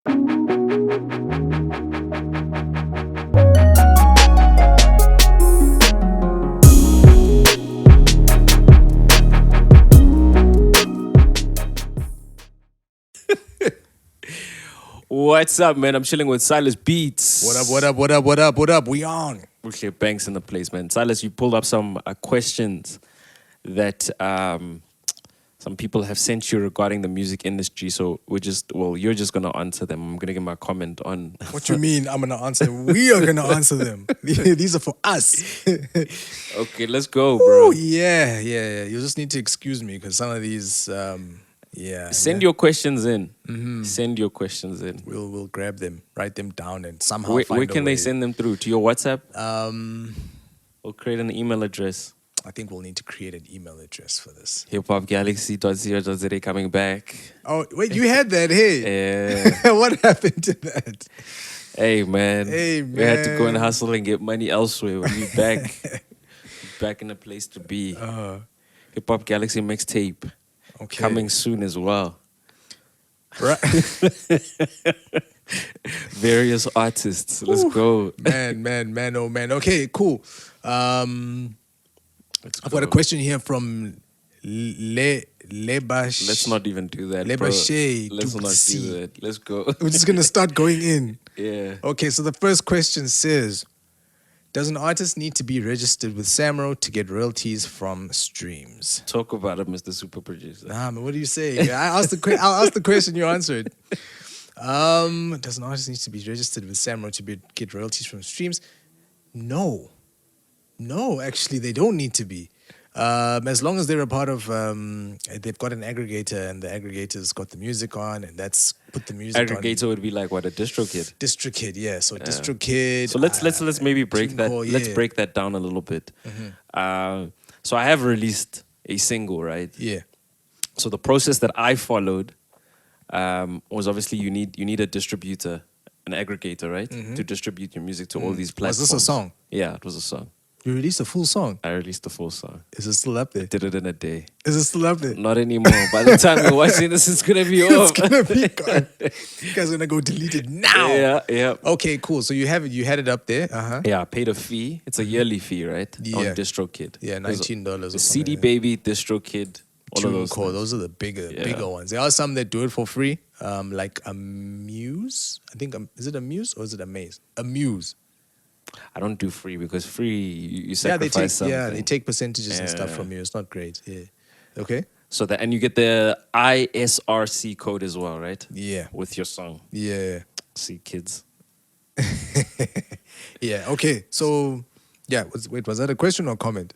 What's up, man? I'm chilling with Silas Beats. What up, what up, what up, what up, what up? We on. Buhle Banks in the place, man. Silas, you pulled up some questions that some people have sent you regarding the music industry. So you're just going to answer them. I'm going to give my comment on. What you mean I'm going to answer them? We are going to answer them. These are for us. Okay, let's go, bro. Ooh, yeah. You just need to excuse me because some of these, Send your questions in. Send your questions in. We'll grab them, write them down, and somehow Where find can a way. they send them through? To your WhatsApp? We'll create an email address. I think we'll need to create an email address for this. hiphopgalaxy.co.za coming back. Oh, wait, you had that, hey? Yeah. What happened to that? Hey, man. Hey, We had to go and man. hustle and get money elsewhere. We'll be back. Back in a place to be. Hip Hop Galaxy mixtape. Okay. Coming soon as well. Right. Various artists. Let's go. Man, oh man. Okay, cool. I've got a question here from Lebash. Let's not even do that, bro. Lebashe Let's not Duxi. do that. Let's go. We're just gonna start going in. Yeah. Okay, so the first question says, does an artist need to be registered with SAMRO to get royalties from streams? Talk about it, Mr. Super Producer. Nah, man, what do you say? I'll ask the question, you answer it. Does an artist need to be registered with SAMRO to get royalties from streams? No, actually, they don't need to be. As long as they're a part of, they've got an aggregator and the aggregator's got the music on and that's put the music on. Aggregator would be like what, a DistroKid? DistroKid, yeah. So DistroKid. So let's maybe break that. TuneCore, Let's yeah. break that down a little bit. So I have released a single, right? Yeah. So the process that I followed was obviously you need a distributor, an aggregator, right, to distribute your music to all these Was platforms. this a song? Yeah, it was a song. You released a full song. I released the full song. Is it still up there? Did it in a day. Is it still up there? Not anymore. By the time you're watching this, it's gonna be off. It's gonna be gone. You guys are gonna go delete it now. Yeah. Okay, cool. So you had it up there. Yeah, I paid a fee. It's a yearly fee, right? Yeah. On DistroKid. Yeah, There's $19 or CD something. Baby, DistroKid, all of those. TuneCore, things. those are the bigger ones. There are some that do it for free, like Amuse. I think is it Amuse or is it Amaze? Amuse. I don't do free because free you Yeah, sacrifice something. they take percentages and stuff Yeah. from you. It's not great. Yeah. Okay. So that, and you get the ISRC code as well, right? Yeah. With your song. Yeah. See, kids. Yeah. Okay. So yeah. Was that a question or comment?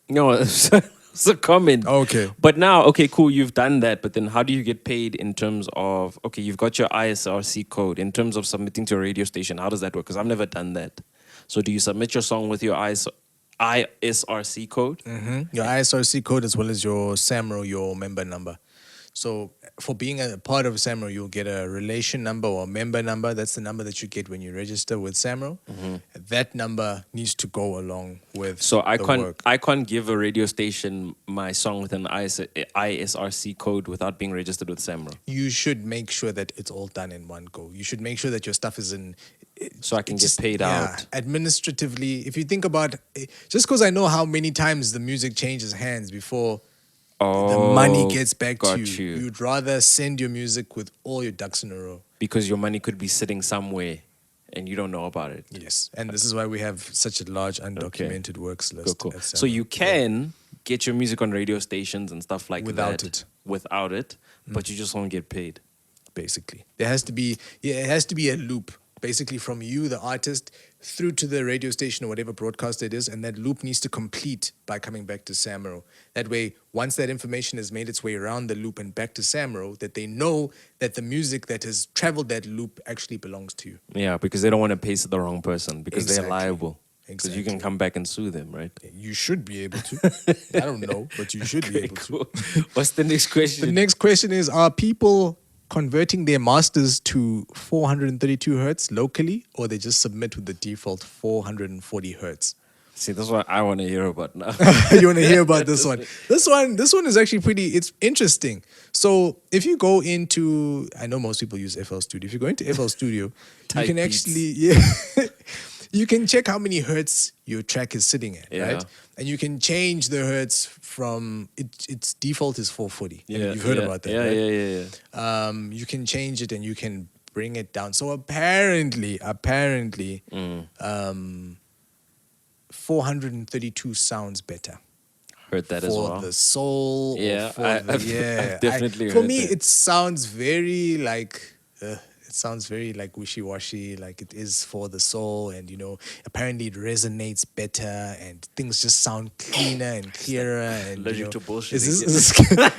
No, it's a comment. Okay. But now, okay, cool, you've done that, but then how do you get paid in terms of, okay, you've got your ISRC code. In terms of submitting to a radio station, how does that work? Because I've never done that. So do you submit your song with your ISRC code? Your ISRC code as well as your SAMRO, your member number. So for being a part of SAMRO, you'll get a relation number or a member number. That's the number that you get when you register with SAMRO. That number needs to go along with So the work. I can't give a radio station my song with an ISRC code without being registered with SAMRO. You should make sure that it's all done in one go. You should make sure that your stuff is in... So I can get paid yeah, out. administratively. If you think about... Just because I know how many times the music changes hands before... the money gets back to got you. you. You'd rather send your music with all your ducks in a row. Because your money could be sitting somewhere and you don't know about it. Yes. And this is why we have such a large undocumented works list. Cool. at So SAMRO. you can get your music on radio stations and stuff like Without that. it. Without it. But you just won't get paid. Basically. It has to be a loop. Basically from you, the artist, through to the radio station or whatever broadcast it is, and that loop needs to complete by coming back to SAMRO. That way, once that information has made its way around the loop and back to SAMRO, that they know that the music that has traveled that loop actually belongs to you. Yeah, because they don't want to pay to the wrong person because they're Exactly. liable. Because you can come back and sue them, right? You should be able to. I don't know, but you should be able to. Cool. What's the next question? The next question is, are people converting their masters to 432 hertz locally, or they just submit with the default 440 hertz? See, that's what I want to hear about now. You want to hear about this one? This one is actually it's interesting. So if you go into, I know most people use FL Studio. If you go into FL Studio, you Type can beats. actually, you can check how many hertz your track is sitting at, Yeah. right? And you can change the hertz from its default is 440. I mean, Yeah, you've heard yeah, about that, yeah, right? yeah. You can change it and you can bring it down. So apparently, 432 sounds better Heard that as for well. the soul. Yeah, or for I've definitely for heard me, that. it sounds very like. It sounds very like wishy-washy, like it is for the soul, and apparently it resonates better, and things just sound cleaner and clearer. And Allergic to bullshit is again.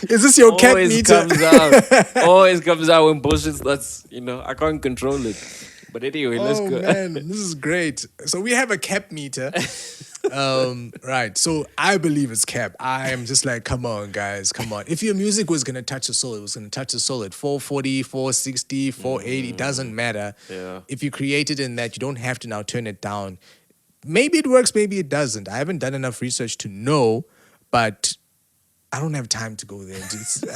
is this your cat Always meter? comes out. Always comes out when bullshit starts. I can't control it. But anyway, let's Oh go. man, this is great. So we have a cap meter. Right. So I believe it's cap. I am just like, come on, guys, come on. If your music was gonna touch the soul, it was gonna touch the soul at 440, 460, 480. Doesn't matter. Yeah. If you create it in that, you don't have to now turn it down. Maybe it works, maybe it doesn't. I haven't done enough research to know, but I don't have time to go there.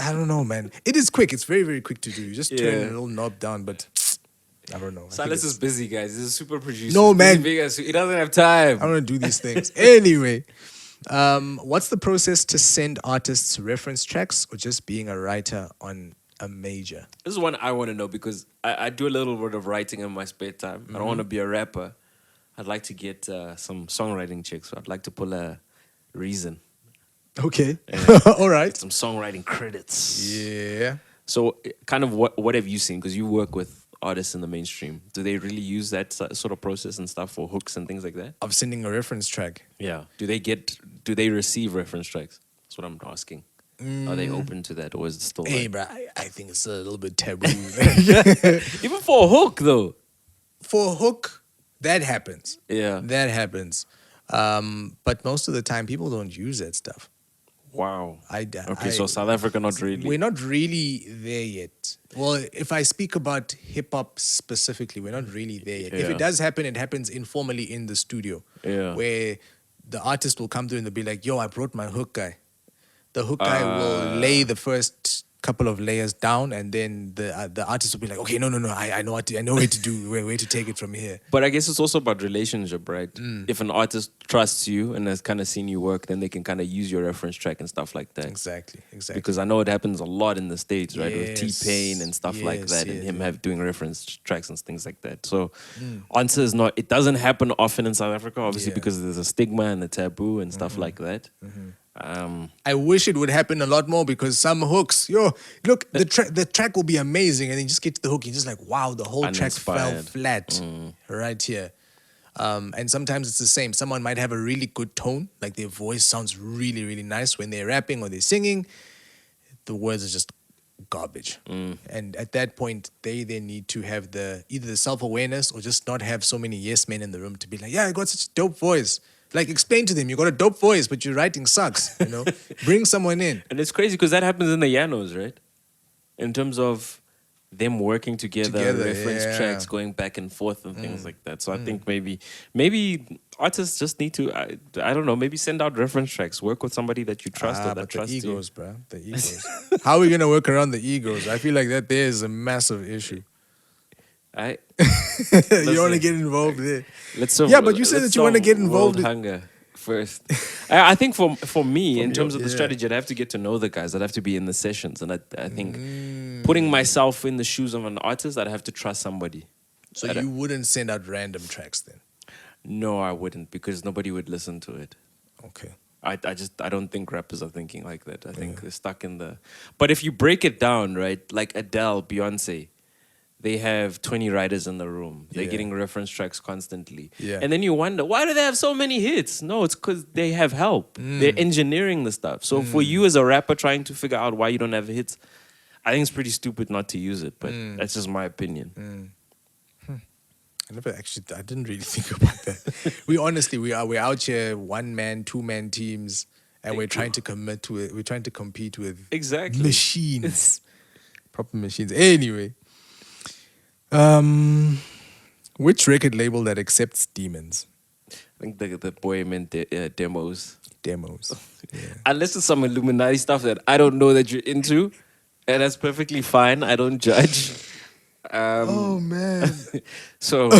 I don't know, man. It is quick. It's very, very quick to do. You just turn Yeah. a little knob down, but I don't know. I think Silas it's- is busy, guys. He's a super producer. No, He's busy man. big as- He doesn't have time. I don't want to do these things. Anyway, what's the process to send artists reference tracks or just being a writer on a major? This is one I want to know because I do a little bit of writing in my spare time. I don't want to be a rapper. I'd like to get some songwriting checks. So I'd like to pull a Reason. Okay. All right. Some songwriting credits. Yeah. So kind of what have you seen? Because you work with artists in the mainstream. Do they really use that sort of process and stuff for hooks and things like that? Of sending a reference track. Yeah. Do they receive reference tracks? That's what I'm asking. Are they open to that or is it still Hey, like... bro, I think it's a little bit taboo. Even for a hook though. For a hook, that happens. Yeah. That happens. But most of the time, people don't use that stuff. Wow. Okay, so South Africa not really. We're not really there yet. Well, if I speak about hip hop specifically, we're not really there yet. If Yeah. it does happen, it happens informally in the studio. Yeah. Where the artist will come through and they'll be like, yo, I brought my hook guy. The hook guy will lay the first couple of layers down, and then the artist will be like, okay, no, I know where to do, where to take it from here. But I guess it's also about relationship, right? If an artist trusts you and has kind of seen you work, then they can kind of use your reference track and stuff like that. Exactly. Because I know it happens a lot in the States, right? With Yes, T-Pain and stuff like yes, that, yes, and him yeah. doing reference tracks and things like that. So answer is not, it doesn't happen often in South Africa, obviously, Yeah. because there's a stigma and a taboo and stuff like that. I wish it would happen a lot more, because some hooks, look, the track will be amazing, and then you just get to the hook, you're just like, wow, the whole track fell Uninspired. flat right here. And sometimes it's the same. Someone might have a really good tone, like their voice sounds really, really nice when they're rapping or they're singing. The words are just garbage. And at that point, they then need to have either the self-awareness or just not have so many yes men in the room to be like, yeah, I got such a dope voice. Like, explain to them, you got a dope voice, but your writing sucks, Bring someone in. And it's crazy because that happens in the Yanos, right? In terms of them working together reference yeah. tracks going back and forth and things like that. So I think maybe artists just need to, I don't know, maybe send out reference tracks, work with somebody that you trust or that But the trusts you. egos, bro. The egos. How are we going to work around the egos? I feel like that there is a massive issue. I You don't want to get involved there. let's Yeah, but you said that you wanna get involved World in- hunger first. I think for me, in you, terms of the yeah. strategy, I'd have to get to know the guys. I'd have to be in the sessions, and I think putting myself in the shoes of an artist, I'd have to trust somebody. So you wouldn't send out random tracks then? No, I wouldn't, because nobody would listen to it. Okay. I don't think rappers are thinking like that. I think they're stuck in the... But if you break it down, right, like Adele, Beyonce, they have 20 writers in the room. They're Yeah. getting reference tracks constantly. Yeah. And then you wonder, why do they have so many hits? No, it's because they have help. They're engineering the stuff. So for you as a rapper trying to figure out why you don't have hits, I think it's pretty stupid not to use it. But that's just my opinion. I didn't really think about that. We're out here, 1-man, 2-man teams, and we're trying to we're trying to compete with Exactly. machines. Proper machines. Anyway. Which record label that accepts demons? I think that boy meant demos. Demos. Yeah. Unless it's some Illuminati stuff that I don't know that you're into, and that's perfectly fine. I don't judge. Oh man. So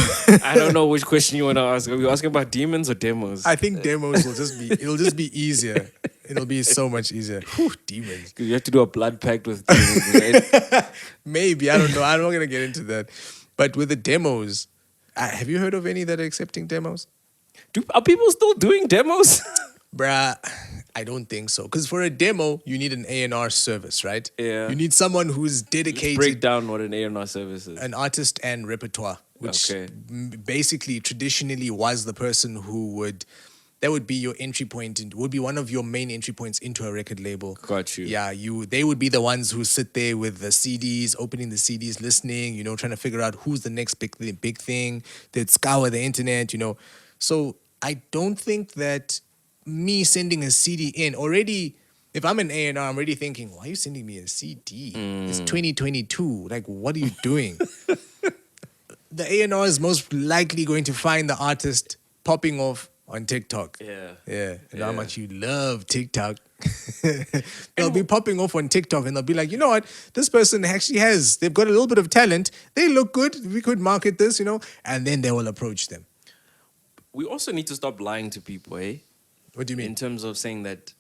I don't know which question you want to ask. Are we asking about demons or demos? I think demos it'll just be easier. It'll be so much easier. Whew, demons. You have to do a blood pact with demons, right? Maybe, I don't know. I'm not gonna get into that. But with the demos, have you heard of any that are accepting demos? Are people still doing demos? Bruh, I don't think so. Because for a demo, you need an A&R service, right? Yeah. You need someone who's Let's dedicated, break down what an A&R service is. an artist and repertoire, which Okay. basically traditionally was the person who that would be your entry point, and would be one of your main entry points into a record label. Got you. Yeah, they would be the ones who sit there with the CDs, opening the CDs, listening, trying to figure out who's the next big thing. They'd scour the internet. So I don't think that me sending a CD in already, if I'm an A&R, I'm already thinking, why are you sending me a CD? It's 2022. Like, what are you doing? The A&R is most likely going to find the artist popping off on TikTok. Yeah. Yeah. And how much you love TikTok. They'll be popping off on TikTok and they'll be like, you know what? This person actually they've got a little bit of talent. They look good. We could market this, and then they will approach them. We also need to stop lying to people, eh? What do you mean? In terms of saying that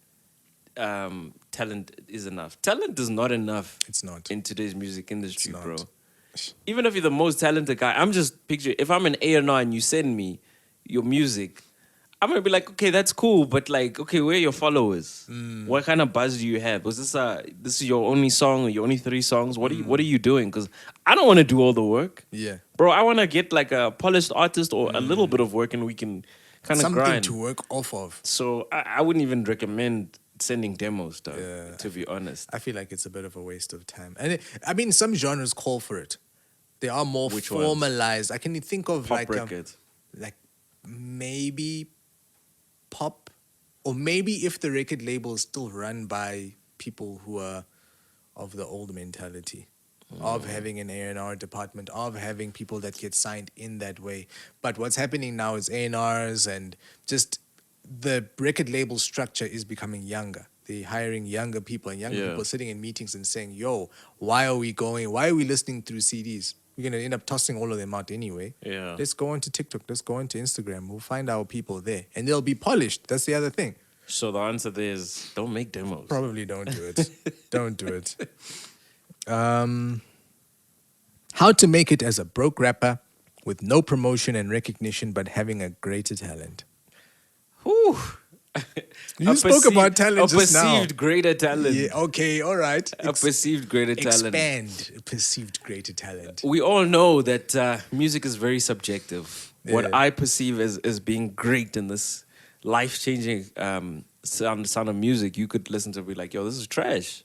talent is enough. Talent is not enough. It's not. In today's music industry, It's bro. not. Even if you're the most talented guy, I'm just picturing, if I'm an A&R and you send me your music, I'm gonna be like, okay, that's cool, but like, okay, where are your followers? What kind of buzz do you have? Was this is your only song or your only 3 songs? What are you doing? Because I don't want to do all the work. Yeah. Bro, I want to get like a polished artist or a little bit of work and we can kind of Something grind. to work off of. So I wouldn't even recommend sending demos, though, Yeah. to be honest. I feel like it's a bit of a waste of time. And some genres call for it. They are more Which ones? formalized. I can think of Pop record. like maybe pop, or maybe if the record label is still run by people who are of the old mentality, of having an A&R department, of having people that get signed in that way. But what's happening now is A&Rs and just the record label structure is becoming younger. They're hiring younger people, and younger people sitting in meetings and saying, yo, why are we listening through CDs? We're going to end up tossing all of them out anyway. Yeah. Let's go onto TikTok. Let's go onto Instagram. We'll find our people there. And they'll be polished. That's the other thing. So the answer there is don't make demos. Probably don't do it. Don't do it. How to make it as a broke rapper with no promotion and recognition but having a greater talent. Whew. You spoke about talent just now. A perceived greater talent. Yeah, okay, all right. A perceived greater talent. Expand perceived greater talent. We all know that music is very subjective. Yeah. What I perceive as being great in this life-changing sound of music, you could listen to and be like, yo, this is trash.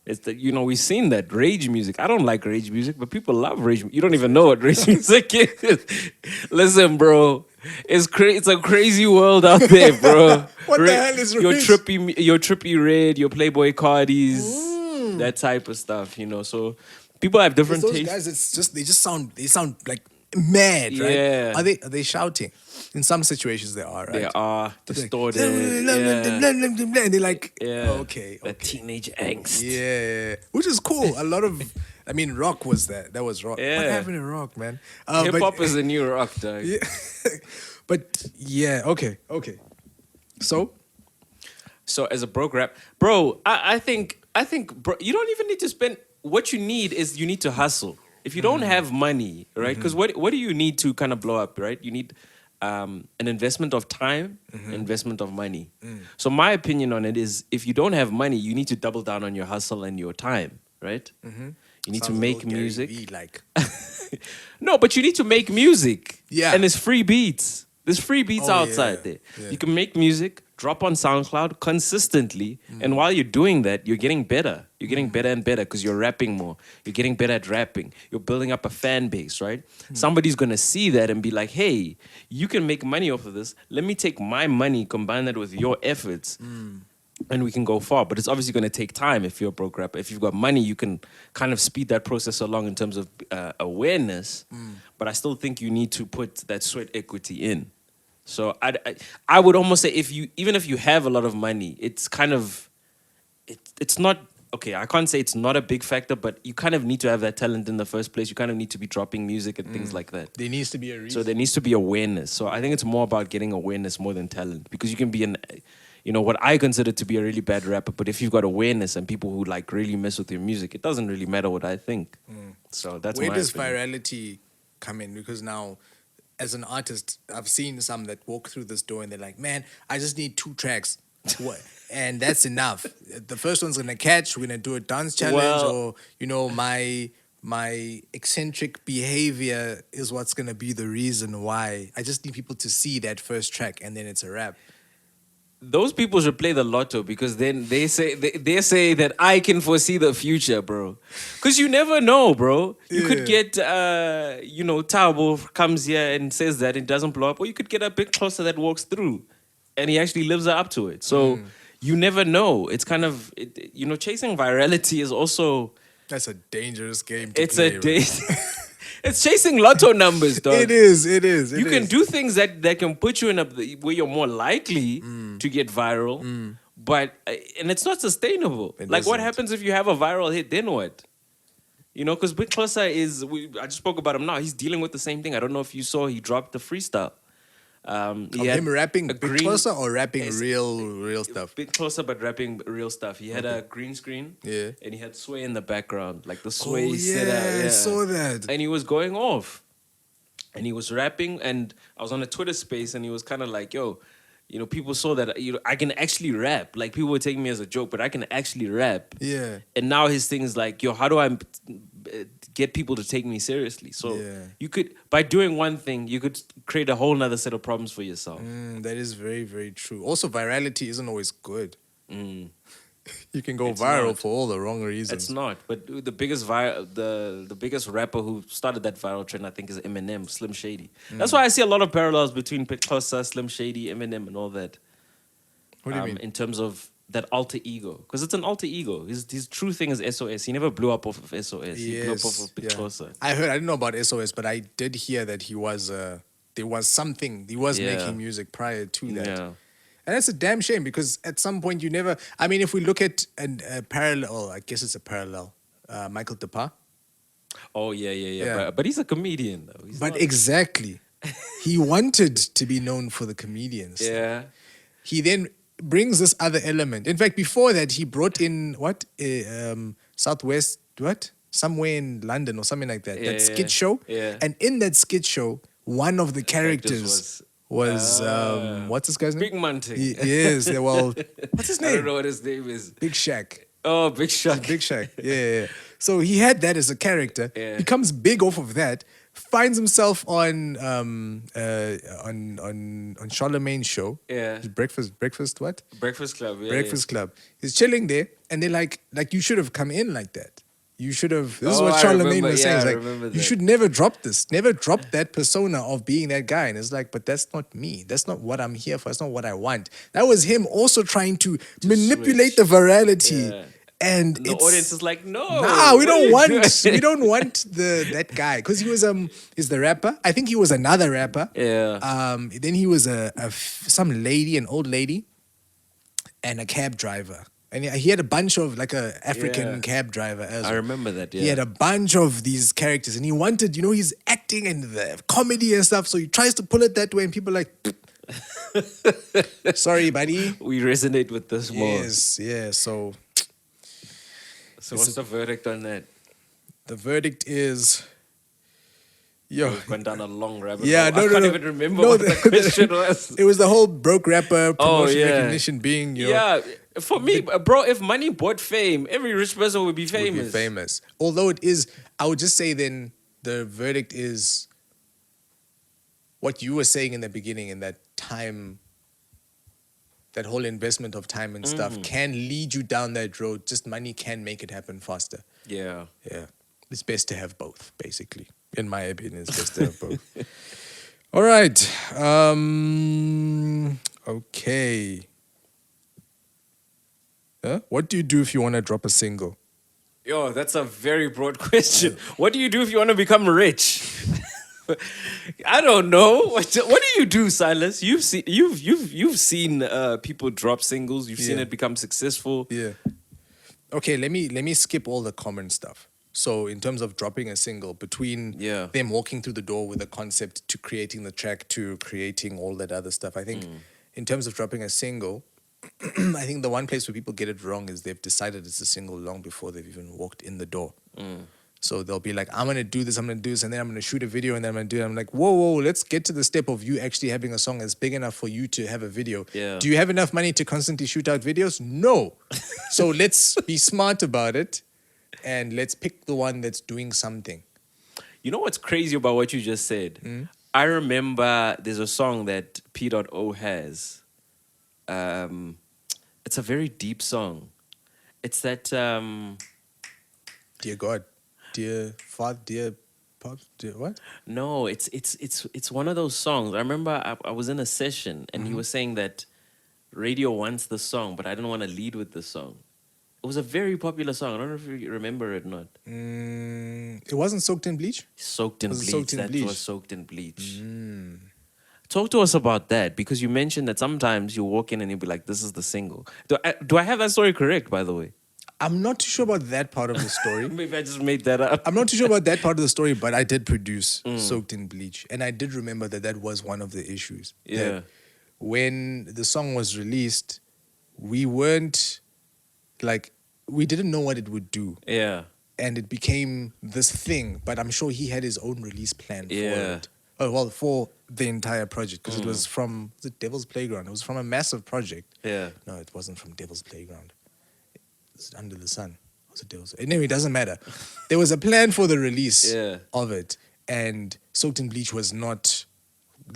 It's that, we've seen that. Rage music. I don't like rage music, but people love rage music. You don't even know what rage music is. Listen, bro. It's a crazy world out there, bro. What the hell is your rage? your trippy red, your Playboy Cardis, that type of stuff, So people have different Those tastes. guys, they sound like mad, right? Yeah. Are they shouting? In some situations they are, right? They are distorted. And they're like, Yeah. okay. That teenage angst. Yeah, which is cool. A lot of, rock was that. That was rock. Yeah. What happened to rock, man? Hip hop is the new rock, dog. Yeah. But yeah, okay. So as a broke rap, bro, I think, bro, you don't even need to spend. What you need is you need to hustle. If you don't have money, right? Because what do you need to kind of blow up, right? You need an investment of time, investment of money. So my opinion on it is, if you don't have money, you need to double down on your hustle and your time, right? You need to make music. No, but you need to make music. Yeah. And there's free beats. There's free beats Oh, outside yeah. there. Yeah. You can make music, drop on SoundCloud consistently. And while you're doing that, you're getting better. You're getting better and better because you're rapping more. You're getting better at rapping. You're building up a fan base, right? Somebody's going to see that and be like, hey, you can make money off of this. Let me take my money, combine that with your efforts. And we can go far. But it's obviously going to take time if you're a broke rapper. If you've got money, you can kind of speed that process along in terms of awareness. But I still think you need to put that sweat equity in. So I would almost say even if you have a lot of money, it's kind of it's not okay. I can't say it's not a big factor, but you kind of need to have that talent in the first place. You kind of need to be dropping music and things like that. There needs to be a reason. So there needs to be awareness. So I think it's more about getting awareness more than talent, because you can be what I consider to be a really bad rapper, but if you've got awareness and people who like really mess with your music, it doesn't really matter what I think. So that's Where my does opinion. virality come in? Because now, as an artist, I've seen some that walk through this door and they're like, man, I just need 2 tracks. And that's enough. The first one's gonna catch, we're gonna do a dance challenge, or my eccentric behavior is what's gonna be the reason why. I just need people to see that first track and then it's a rap. Those people should play the lotto, because then they say say that I can foresee the future, bro. Because you never know, bro. You could get Tabo comes here and says that it doesn't blow up, or you could get a big closer that walks through and he actually lives up to it. So you never know. It's kind of chasing virality is also, That's a dangerous game to it's play. it's chasing lotto numbers, dog. It is. You can do things that can put you in where you're more likely to get viral, but and it's not sustainable. What isn't. happens if you have a viral hit? Then what? Because Big Closer I just spoke about him now. He's dealing with the same thing. I don't know if you saw, he dropped the freestyle. He had him rapping a Big green- Closer or rapping real stuff? Bit closer, but rapping real stuff. He had a green screen, Yeah. and he had Sway in the background, like the Sway Oh, setup. yeah, Yeah, I saw that. and he was going off, and he was rapping. And I was on a Twitter space, and he was kind of like, "Yo, people saw that I can actually rap. Like people were taking me as a joke, but I can actually rap." Yeah. And now his thing is like, "Yo, how do I get people to take me seriously?" So Yeah. you could, by doing one thing, you could create a whole nother set of problems for yourself. That is very, very true. Also, virality isn't always good. You can go viral not. for all the wrong reasons. It's not. But the biggest the biggest rapper who started that viral trend, I think, is Eminem, Slim Shady. That's why I see a lot of parallels between Big Closer, Slim Shady, Eminem, and all that. What do you mean? In terms of that alter ego, because it's an alter ego. His true thing is SOS. He never blew up off of SOS. He blew up off of Big Closer. I didn't know about SOS, but I did hear that he was there was something. He was Yeah. making music prior to that. Yeah. And that's a damn shame, because at some point you never. I mean, if we look at a parallel, I guess it's a parallel. Michael DePar. Oh yeah. Yeah. But he's a comedian though. He's But not- exactly, he wanted to be known for the comedians. yeah. He then brings this other element. In fact, before that, he brought in Southwest, somewhere in London or something like that. Yeah, That skit show. Yeah. And in that skit show, one of the characters was what's this guy's name? Big Monty. Yes. Well, what's his I don't name? know what his name is. Big Shaq. Oh, Big Shot. Big Shaq. Yeah. So he had that as a character. Yeah. Becomes big off of that. Finds himself on Charlemagne's show. Yeah. Breakfast what? Breakfast Club. Yeah, Breakfast Club. He's chilling there, and they're like you should have come in like that. You should have. This is Oh, what I Charlemagne remember, was saying. yeah, It's I like remember you that. should never drop this. Never drop that persona of being that guy. And it's like, but that's not me. That's not what I'm here for. That's not what I want. That was him also trying to manipulate the virality. Yeah. And The it's, audience is like, no. Nah, we what are don't you want doing? we don't want that guy, because he was he's the rapper. I think he was another rapper. Yeah. Then he was some lady, an old lady, and a cab driver. And he had a bunch of like a African Yeah. cab driver as well. I remember that. Yeah. He had a bunch of these characters, and he wanted, he's acting and the comedy and stuff. So he tries to pull it that way, and people are like, sorry, buddy. We resonate with this more. Yes, yeah. So So what's the verdict on that? the verdict is, We've gone down a long rabbit Yeah, hole. no, I can't no. even remember No, what the question was. it was the whole broke rapper promotion yeah. recognition being, Yeah, for me, bro, if money bought fame, every rich person would be would famous. be famous. Although it is, I would just say then the verdict is what you were saying in the beginning, in that time, that whole investment of time and stuff can lead you down that road. Just money can make it happen faster. Yeah. Yeah. It's best to have both, basically. In my opinion, it's best to have both. All right. Okay. What do you do if you want to drop a single? Yo, that's a very broad question. What do you do if you want to become rich? I don't know. What do you do, Silas? You've seen people drop singles. You've seen Yeah. it become successful. Yeah. Okay, let me skip all the common stuff. So in terms of dropping a single, between Yeah. them walking through the door with a concept to creating the track to creating all that other stuff, I think in terms of dropping a single, I think the one place where people get it wrong is they've decided it's a single long before they've even walked in the door. So they'll be like, I'm going to do this, and then I'm going to shoot a video, and then I'm going to do it. I'm like, whoa, let's get to the step of you actually having a song that's big enough for you to have a video. Yeah. Do you have enough money to constantly shoot out videos? No. So let's be smart about it, and let's pick the one that's doing something. You know what's crazy about what you just said? I remember there's a song that P.O has. It's a very deep song. It's that Dear God, dear Father, dear Pops, dear what? no, it's one of those songs. I remember I was in a session and he was saying that radio wants the song, but I didn't want to lead with the song. It was a very popular song. I don't know if you remember it or not. It wasn't Soaked in Bleach? Soaked in Was it bleach. Soaked in That Bleach? was soaked in bleach. Talk to us about that, because you mentioned that sometimes you walk in and you'll be like, "This is the single." Do I have that story correct, by the way? I'm not too sure about that part of the story. Maybe I just made that up. I'm not too sure about that part of the story, but I did produce Soaked in Bleach. And I did remember that was one of the issues. Yeah. That when the song was released, we weren't like, we didn't know what it would do. Yeah. And it became this thing, but I'm sure he had his own release plan for Yeah. it. Oh, well, for the entire project, because it was from the Devil's Playground. It was from a massive project. Yeah. No, it wasn't from Devil's Playground. It's Under the Sun. Was it Devil's? Anyway, it doesn't matter. There was a plan for the release Yeah. of it, and Soaked in Bleach was not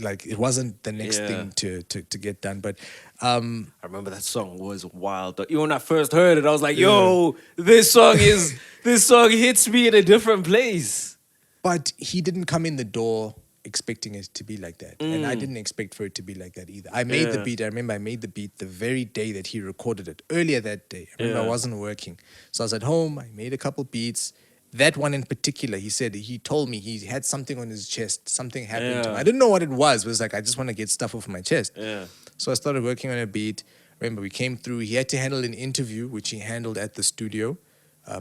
like, it wasn't the next Yeah. thing to get done. But I remember that song was wild. Even when I first heard it, I was like, "Yo, this song hits me in a different place." But he didn't come in the door expecting it to be like that. And I didn't expect for it to be like that either. I made the Yeah. beat. I remember I made the beat the very day that he recorded it. Earlier that day. I remember I Yeah. wasn't working. So I was at home. I made a couple beats. That one in particular, he told me he had something on his chest. Something happened to him. Yeah. I didn't know what it was. It was like, I just want to get stuff off my chest. Yeah. So I started working on a beat. Remember, we came through. He had to handle an interview, which he handled at the studio,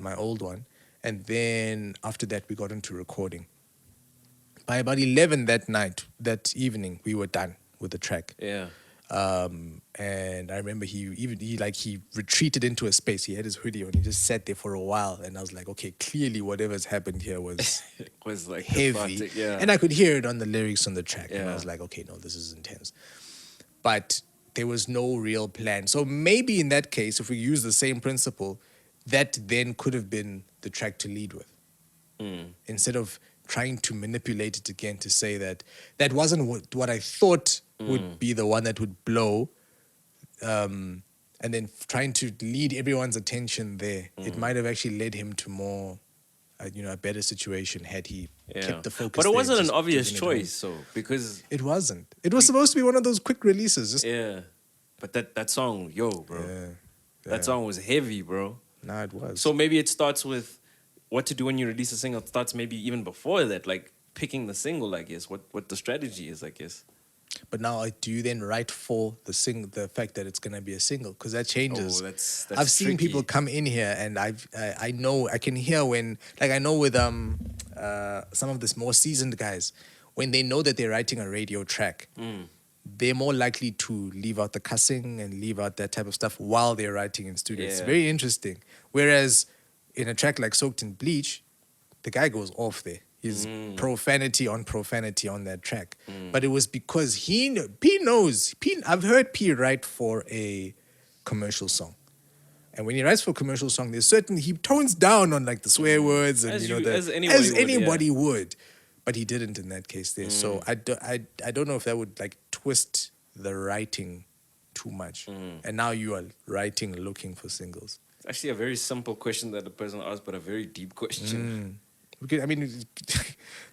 my old one. And then after that, we got into recording. By about 11 that evening, we were done with the track. Yeah. And I remember he retreated into a space. He had his hoodie on. He just sat there for a while. And I was like, okay, clearly whatever's happened here was It was like heavy. cathartic, yeah. And I could hear it on the lyrics on the track. And I Yeah. was like, okay, no, this is intense. But there was no real plan. So maybe in that case, if we use the same principle, that then could have been the track to lead with. Instead of trying to manipulate it again to say that wasn't what I thought would be the one that would blow, and then trying to lead everyone's attention there. It might have actually led him to more, a better situation had he kept the focus. But it there, wasn't an just obvious giving it choice, so because it wasn't. It was supposed to be one of those quick releases. Just yeah. But that song, yo, bro. yeah. That song was heavy, bro. Nah, it was. So maybe it starts with what to do when you release a single. It starts maybe even before that, like picking the single, I guess. What the strategy is, I guess. But now, do you then write for the fact that it's gonna be a single? Because that changes. Oh, that's I've seen tricky. people come in here, and I know I can hear when, like, I know with some of the more seasoned guys, when they know that they're writing a radio track, they're more likely to leave out the cussing and leave out that type of stuff while they're writing in studio. It's Yeah. very interesting. Whereas in a track like Soaked in Bleach, the guy goes off there. He's profanity on that track. But it was because P knows. I've heard P write for a commercial song. And when he writes for a commercial song, he tones down on like the swear words and As anybody would, yeah. would. But he didn't in that case there. So I don't know if that would like twist the writing too much. And now you are writing looking for singles. It's actually a very simple question that the person asked, but a very deep question. Because, I mean,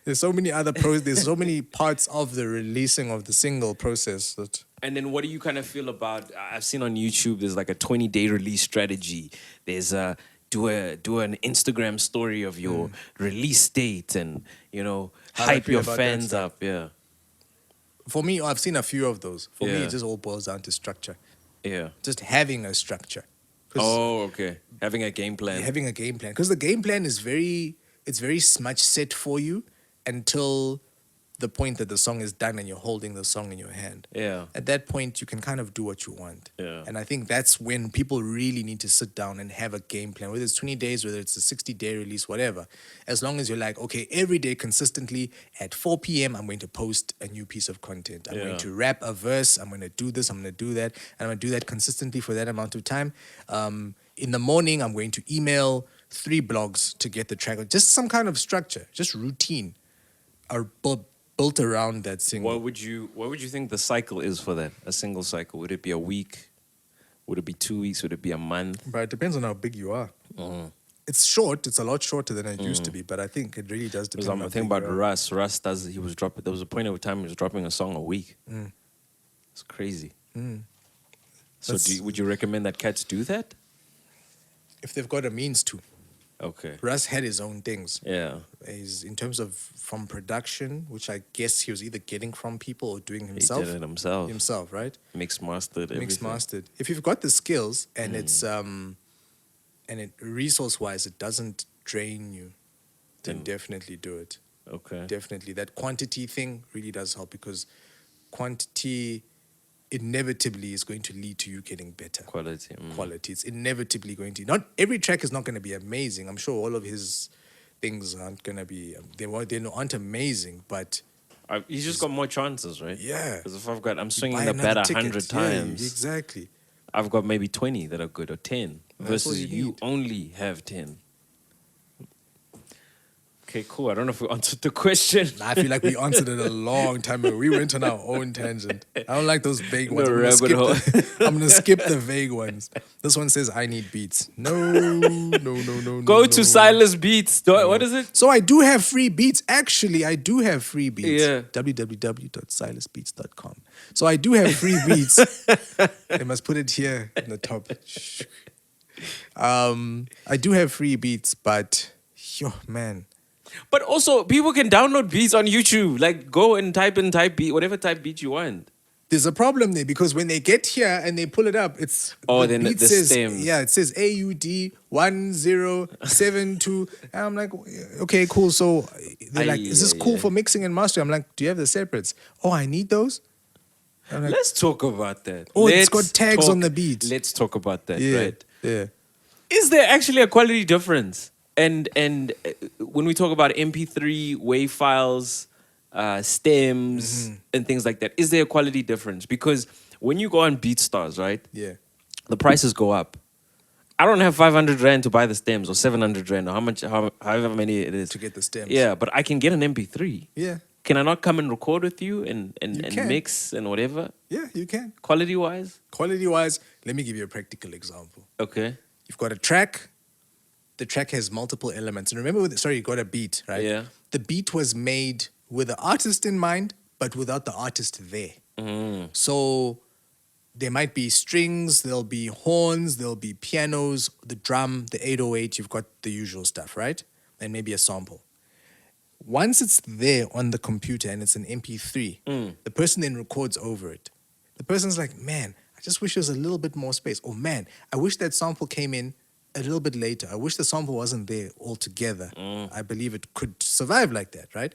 there's so many other there's so many parts of the releasing of the single process that. And then what do you kind of feel about, I've seen on YouTube, there's like a 20-day release strategy. There's do an Instagram story of your release date and How do I hype feel your about that fans stuff? up. Yeah, For me, I've seen a few of those. For me, Yeah. it just all boils down to structure. yeah. Just having a structure. 'Cause Oh, okay. Having a game plan. having a game plan, because the game plan is very much set for you until the point that the song is done and you're holding the song in your hand. Yeah. At that point, you can kind of do what you want. Yeah. And I think that's when people really need to sit down and have a game plan, whether it's 20 days, whether it's a 60-day release, whatever. As long as you're like, okay, every day consistently at 4 p.m., I'm going to post a new piece of content. I'm Yeah. going to rap a verse. I'm going to do this. I'm going to do that. And I'm going to do that consistently for that amount of time. In the morning, I'm going to email 3 blogs to get the track. Just some kind of structure, just routine are built around that single. What would you think the cycle is for that? A single cycle? Would it be a week? Would it be 2 weeks? Would it be a month? But it depends on how big you are. Mm. It's short. It's a lot shorter than it used to be. But I think it really does Because depend. I'm on how thinking big about you are. Russ. Russ does. He was dropping. There was a point of time he was dropping a song a week. It's crazy. So That's- would you recommend that cats do that? If they've got a means to. Okay. Russ had his own things. Yeah. He's, in terms of from production, which I guess he was either getting from people or doing He himself. did it himself. Himself, right? Mixed mastered. Mixed everything. mastered. If you've got the skills and it's and it resource wise it doesn't drain you, then definitely do it. Okay. Definitely. That quantity thing really does help, because quantity inevitably is going to lead to you getting better. Quality. Quality. It's inevitably going to. Not every track is not going to be amazing. I'm sure all of his things aren't going to be. They aren't amazing, but He's just got more chances, right? yeah. Because if I'm you swinging buy the another bat ticket. 100 Yeah, times, exactly. I've got maybe 20 that are good or 10 That's all versus you you need. only have 10. Okay, cool. I don't know if we answered the question. I feel like we answered it a long time ago. We went on our own tangent. I don't like those vague ones. The I'm gonna rabbit hole. I'm gonna skip the vague ones. This one says I need beats. No. Go no. to Silas Beats. What is it? So I do have free beats. Actually, I do have free beats. Yeah. www.silasbeats.com. So I do have free beats. They must put it here in the top. I do have free beats, but yo, man. But also, people can download beats on YouTube. Like, go and type beat, whatever type beat you want. There's a problem there, because when they get here and they pull it up, it's Then beat the says, stems. yeah, it says AUD 1072, and I'm like, okay, cool. So they're like, is this cool for mixing and mastering? I'm like, do you have the separates? Oh, I need those. I'm like, Let's talk about that. oh, it's got tags on the beat. Let's talk about that, Yeah, right? yeah. Is there actually a quality difference? And when we talk about MP3 wave files, stems, and things like that, is there a quality difference? Because when you go on BeatStars, right, Yeah. the prices go up. I don't have 500 Rand to buy the stems, or 700 Rand, or however many it is. To get the stems. Yeah, but I can get an MP3. Yeah. Can I not come and record with you and can. mix and whatever? Yeah, you can. Quality-wise? Quality-wise, let me give you a practical example. Okay. You've got a track. The track has multiple elements. And remember, you got a beat, right? Yeah. The beat was made with the artist in mind, but without the artist there. So there might be strings, there'll be horns, there'll be pianos, the drum, the 808, you've got the usual stuff, right? And maybe a sample. Once it's there on the computer and it's an MP3, the person then records over it. The person's like, man, I just wish there was a little bit more space. Or man, I wish that sample came in a little bit later. I wish the sample wasn't there altogether. I believe it could survive like that, right?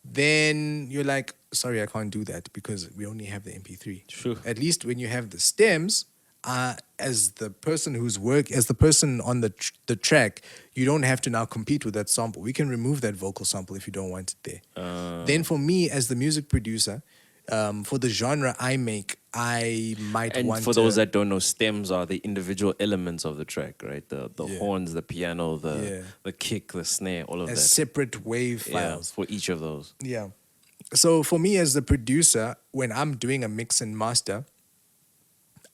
Then you're like, sorry, I can't do that because we only have the MP3. Sure. At least when you have the stems, as the person on the track, you don't have to now compete with that sample. We can remove that vocal sample if you don't want it there. Then for me, as the music producer, for the genre I make, I might And want for those that don't know, stems are the individual elements of the track, right? The Yeah. horns, the piano, the kick, the snare, all of as that. separate wave Yeah, files. for each of those. Yeah. So for me as the producer, when I'm doing a mix and master,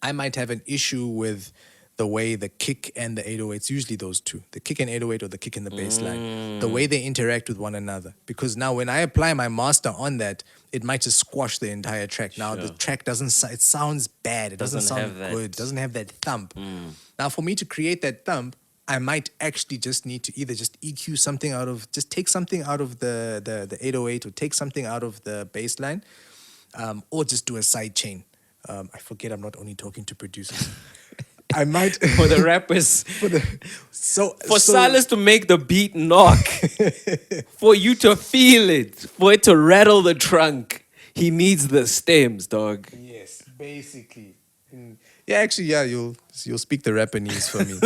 I might have an issue with the way the kick and the 808s, usually those two, the kick and 808 or the kick and the bass line, the way they interact with one another. Because now when I apply my master on that, it might just squash the entire track. Now the Sure. track it sounds bad. It doesn't Doesn't sound have that- good. It doesn't have that thump. Now for me to create that thump, I might actually just need to either just EQ something out of, just take something out of the 808 or take something out of the bass line, or just do a side chain. I forget I'm not only talking to producers. I might For the rappers. so Silas to make the beat knock, for you to feel it, for it to rattle the trunk, he needs the stems, dog. Yes, basically. Yeah, actually, yeah, you'll speak the Rappanese for me.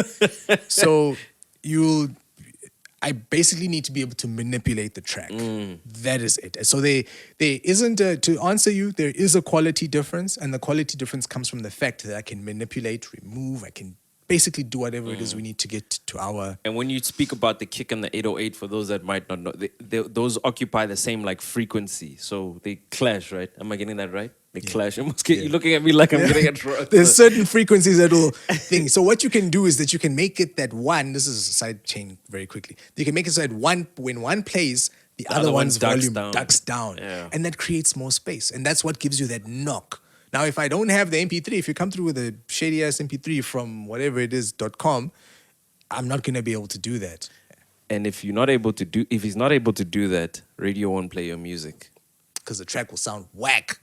So I basically need to be able to manipulate the track. That is it. So there isn't to answer you. There is a quality difference, and the quality difference comes from the fact that I can manipulate, remove. I can basically do whatever it is we need to get to our. And when you speak about the kick and the 808, for those that might not know, those occupy the same like frequency, so they clash, right? Am I getting that right? They clash. You're looking at me like I'm getting it wrong. There's certain frequencies that will thing. So what you can do is that you can make it that one. This is a side chain very quickly. You can make it so that when one plays, the other one's volume ducks down, and that creates more space, and that's what gives you that knock. Now, if I don't have the MP3, if you come through with a shady ass MP3 from whatever it is .com, I'm not gonna be able to do that. And if he's not able to do that, radio won't play your music because the track will sound whack.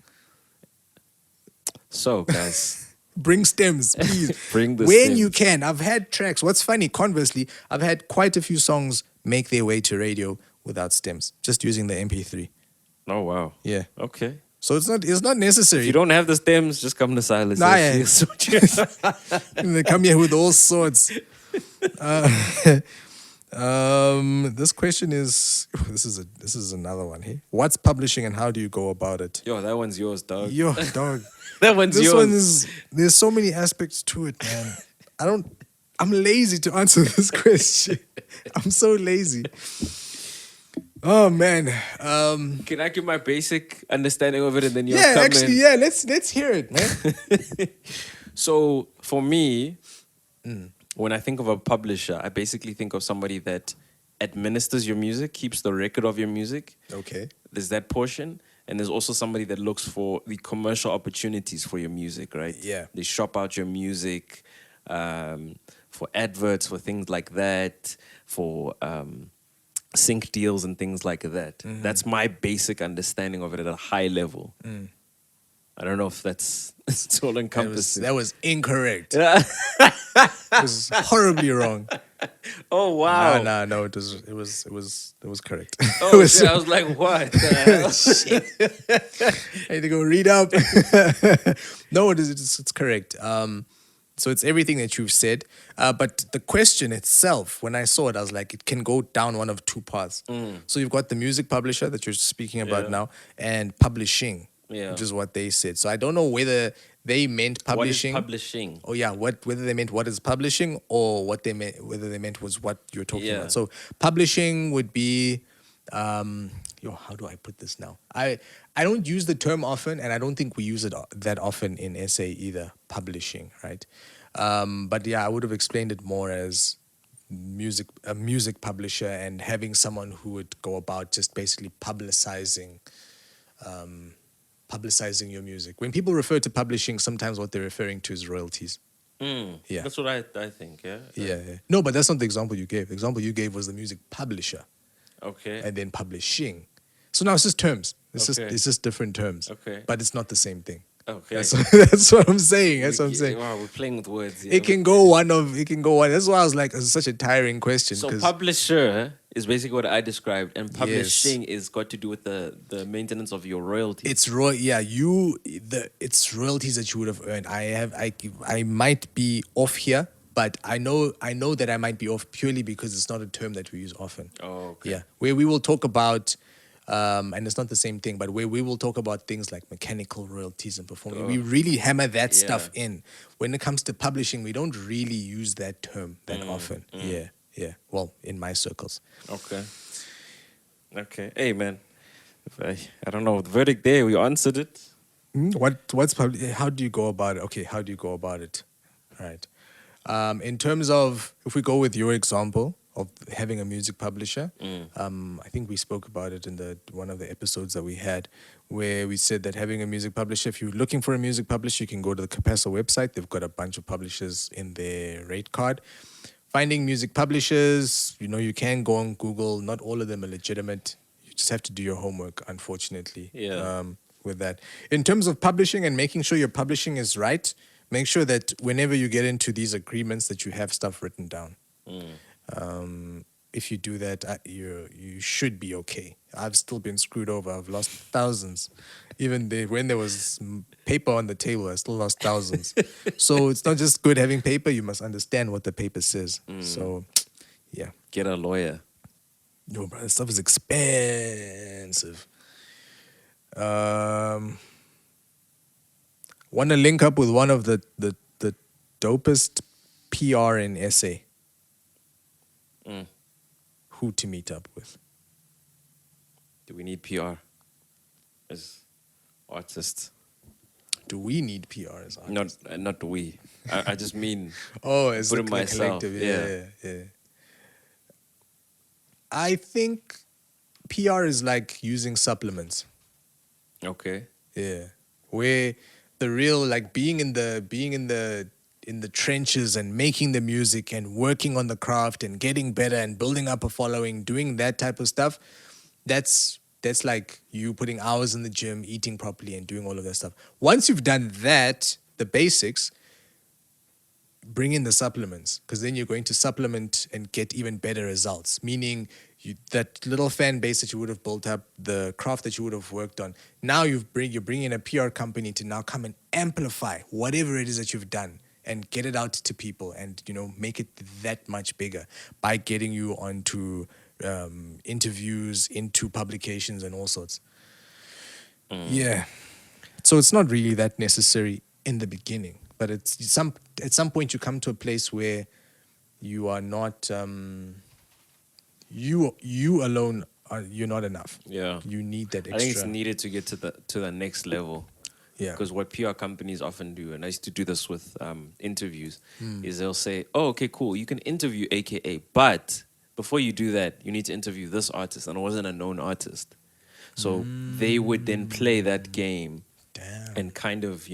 So, guys, bring stems, please. Bring the when stems. you can. I've had tracks. What's funny, conversely, I've had quite a few songs make their way to radio without stems, just using the MP3. Oh wow. Yeah. Okay. So it's not necessary. If you don't have the stems, just come to Silas. Nah, yeah. They come here with all sorts. This question is this is another one. Hey, what's publishing and how do you go about it? Yo, that one's yours, dog. Yo, dog. That one's this yours. One is. There's so many aspects to it, man. I'm lazy to answer this question. I'm so lazy. Oh man. Can I give my basic understanding of it and then you'll yeah, come actually, in? yeah. Let's hear it, man. So for me, when I think of a publisher, I basically think of somebody that administers your music, keeps the record of your music. Okay. There's that portion. And there's also somebody that looks for the commercial opportunities for your music, right? Yeah. They shop out your music for adverts, for things like that, for sync deals and things like that. Mm-hmm. That's my basic understanding of it at a high level. I don't know if that's it's all encompassing. That was incorrect. It was horribly wrong. Oh wow! No. It was correct. Oh shit! I was like, what? Shit. I need to go read up. No, it's correct. So it's everything that you've said. But the question itself, when I saw it, I was like, it can go down one of two paths. So you've got the music publisher that you're speaking about now, and publishing, which is what they said. So I don't know whether they meant publishing. What is publishing? Oh yeah, whether they meant what is publishing or whether they meant was what you're talking about. So publishing would be, how do I put this now? I don't use the term often, and I don't think we use it that often in SA either. Publishing, right? But yeah, I would have explained it more as a music publisher and having someone who would go about just basically publicizing your music. When people refer to publishing, sometimes what they're referring to is royalties. Yeah, that's what I think. Yeah. No, but that's not the example you gave. The example you gave was the music publisher. Okay. And then publishing. So now it's just terms. It's just different terms. Okay. But it's not the same thing. Okay. That's what I'm saying. That's what I'm saying. Wow, we're playing with words. It can go one. That's why I was like, it's such a tiring question. So publisher is basically what I described, and publishing is got to do with the maintenance of your royalties. It's it's royalties that you would have earned. I might be off here, but I know that I might be off purely because it's not a term that we use often. Oh, okay. Yeah, where we will talk about, and it's not the same thing, but where we will talk about things like mechanical royalties and performing. We really hammer that stuff in. When it comes to publishing, we don't really use that term that often. Yeah. Well, in my circles. Okay. Hey, man. I don't know. The verdict there, we answered it. How do you go about it? Okay, how do you go about it? Right. In terms of, if we go with your example of having a music publisher, I think we spoke about it in one of the episodes that we had, where we said that having a music publisher, if you're looking for a music publisher, you can go to the Capessa website. They've got a bunch of publishers in their rate card. Finding music publishers, you can go on Google. Not all of them are legitimate. You just have to do your homework, unfortunately. Yeah. With that, in terms of publishing and making sure your publishing is right, make sure that whenever you get into these agreements, that you have stuff written down. If you do that, you should be okay. I've still been screwed over. I've lost thousands. Even when there was paper on the table, I still lost thousands. So it's not just good having paper. You must understand what the paper says. So, yeah. Get a lawyer. No, bro, this stuff is expensive. Want to link up with one of the dopest PR in SA. Who to meet up with? Do we need PR as artists? Do we need PR as artists? Not we. I just mean as put a it myself. collective. Yeah. I think PR is like using supplements. Okay. Yeah, where the real being in the trenches and making the music and working on the craft and getting better and building up a following, doing that type of stuff. That's like you putting hours in the gym, eating properly, and doing all of that stuff. Once you've done that, the basics, bring in the supplements, because then you're going to supplement and get even better results. Meaning that little fan base that you would have built up, the craft that you would have worked on, now you're bringing a PR company to now come and amplify whatever it is that you've done and get it out to people and, make it that much bigger by getting you onto interviews, into publications and all sorts. Yeah. So it's not really that necessary in the beginning, but at some point you come to a place where you are not you alone you're not enough. Yeah. You need that extra. I think it's needed to get to the next level. Yeah. Because what PR companies often do, and I used to do this with interviews, is they'll say, "Oh, okay, cool. You can interview AKA, but before you do that, you need to interview this artist," and it wasn't a known artist. So they would then play that game. Damn. And kind of,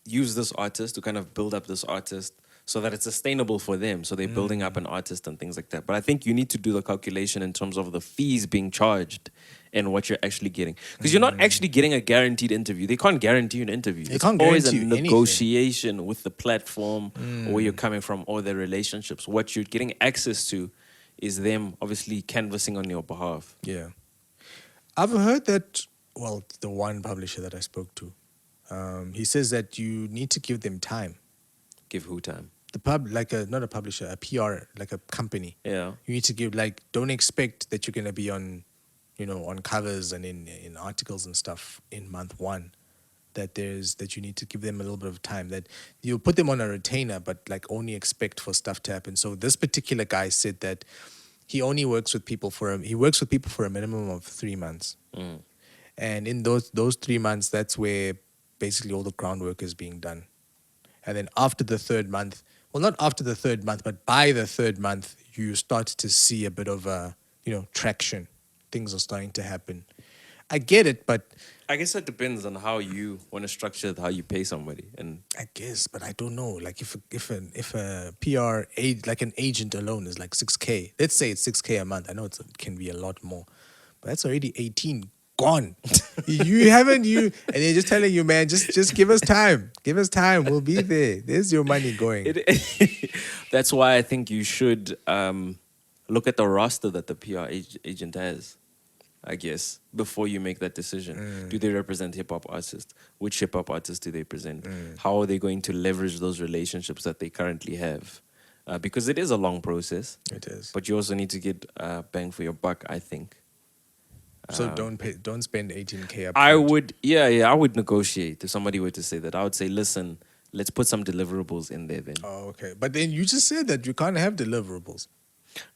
use this artist to kind of build up this artist so that it's sustainable for them. So they're building up an artist and things like that. But I think you need to do the calculation in terms of the fees being charged and what you're actually getting. Because you're not actually getting a guaranteed interview. They can't guarantee you an interview. They It's can't always a guarantee you negotiation with the platform or where you're coming from or their relationships. What you're getting access to is them obviously canvassing on your behalf. Yeah. I've heard that, the one publisher that I spoke to, he says that you need to give them time. Give who time? Not a publisher, a PR, like a company. Yeah. You need to give, don't expect that you're going to be on, on covers and in articles and stuff in month one. That you need to give them a little bit of time. That you'll put them on a retainer, but only expect for stuff to happen. So this particular guy said that he only works with people for a minimum of 3 months. And in those 3 months, that's where basically all the groundwork is being done. And then after the third month, not after the third month, but by the third month, you start to see a bit of traction. Things are starting to happen. I get it, but I guess it depends on how you want to structure it, how you pay somebody. And I guess, but I don't know. If a PR like an agent alone is like 6K, let's say it's 6K a month. I know it can be a lot more, but that's already 18 gone. And they're just telling you, man, just give us time. Give us time. We'll be there. There's your money going. That's why I think you should look at the roster that the PR agent has, I guess, before you make that decision. Do they represent hip-hop artists? Which hip-hop artists do they present? How are they going to leverage those relationships that they currently have? Because it is a long process. It is. But you also need to get bang for your buck, I think. So don't spend 18K up. I would negotiate if somebody were to say that. I would say, listen, let's put some deliverables in there then. Oh, okay. But then you just said that you can't have deliverables.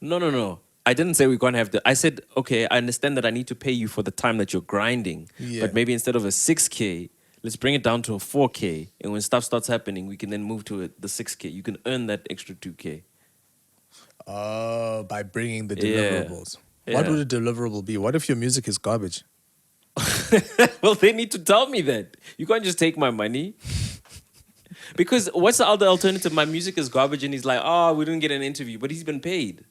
No. I didn't say we're going to have I said, okay, I understand that I need to pay you for the time that you're grinding. Yeah. But maybe instead of a 6K, let's bring it down to a 4K. And when stuff starts happening, we can then move to the 6K. You can earn that extra 2K. By bringing the deliverables. Yeah. What would a deliverable be? What if your music is garbage? Well, they need to tell me that. You can't just take my money. Because what's the other alternative? My music is garbage, and he's like, "Oh, we didn't get an interview," but he's been paid.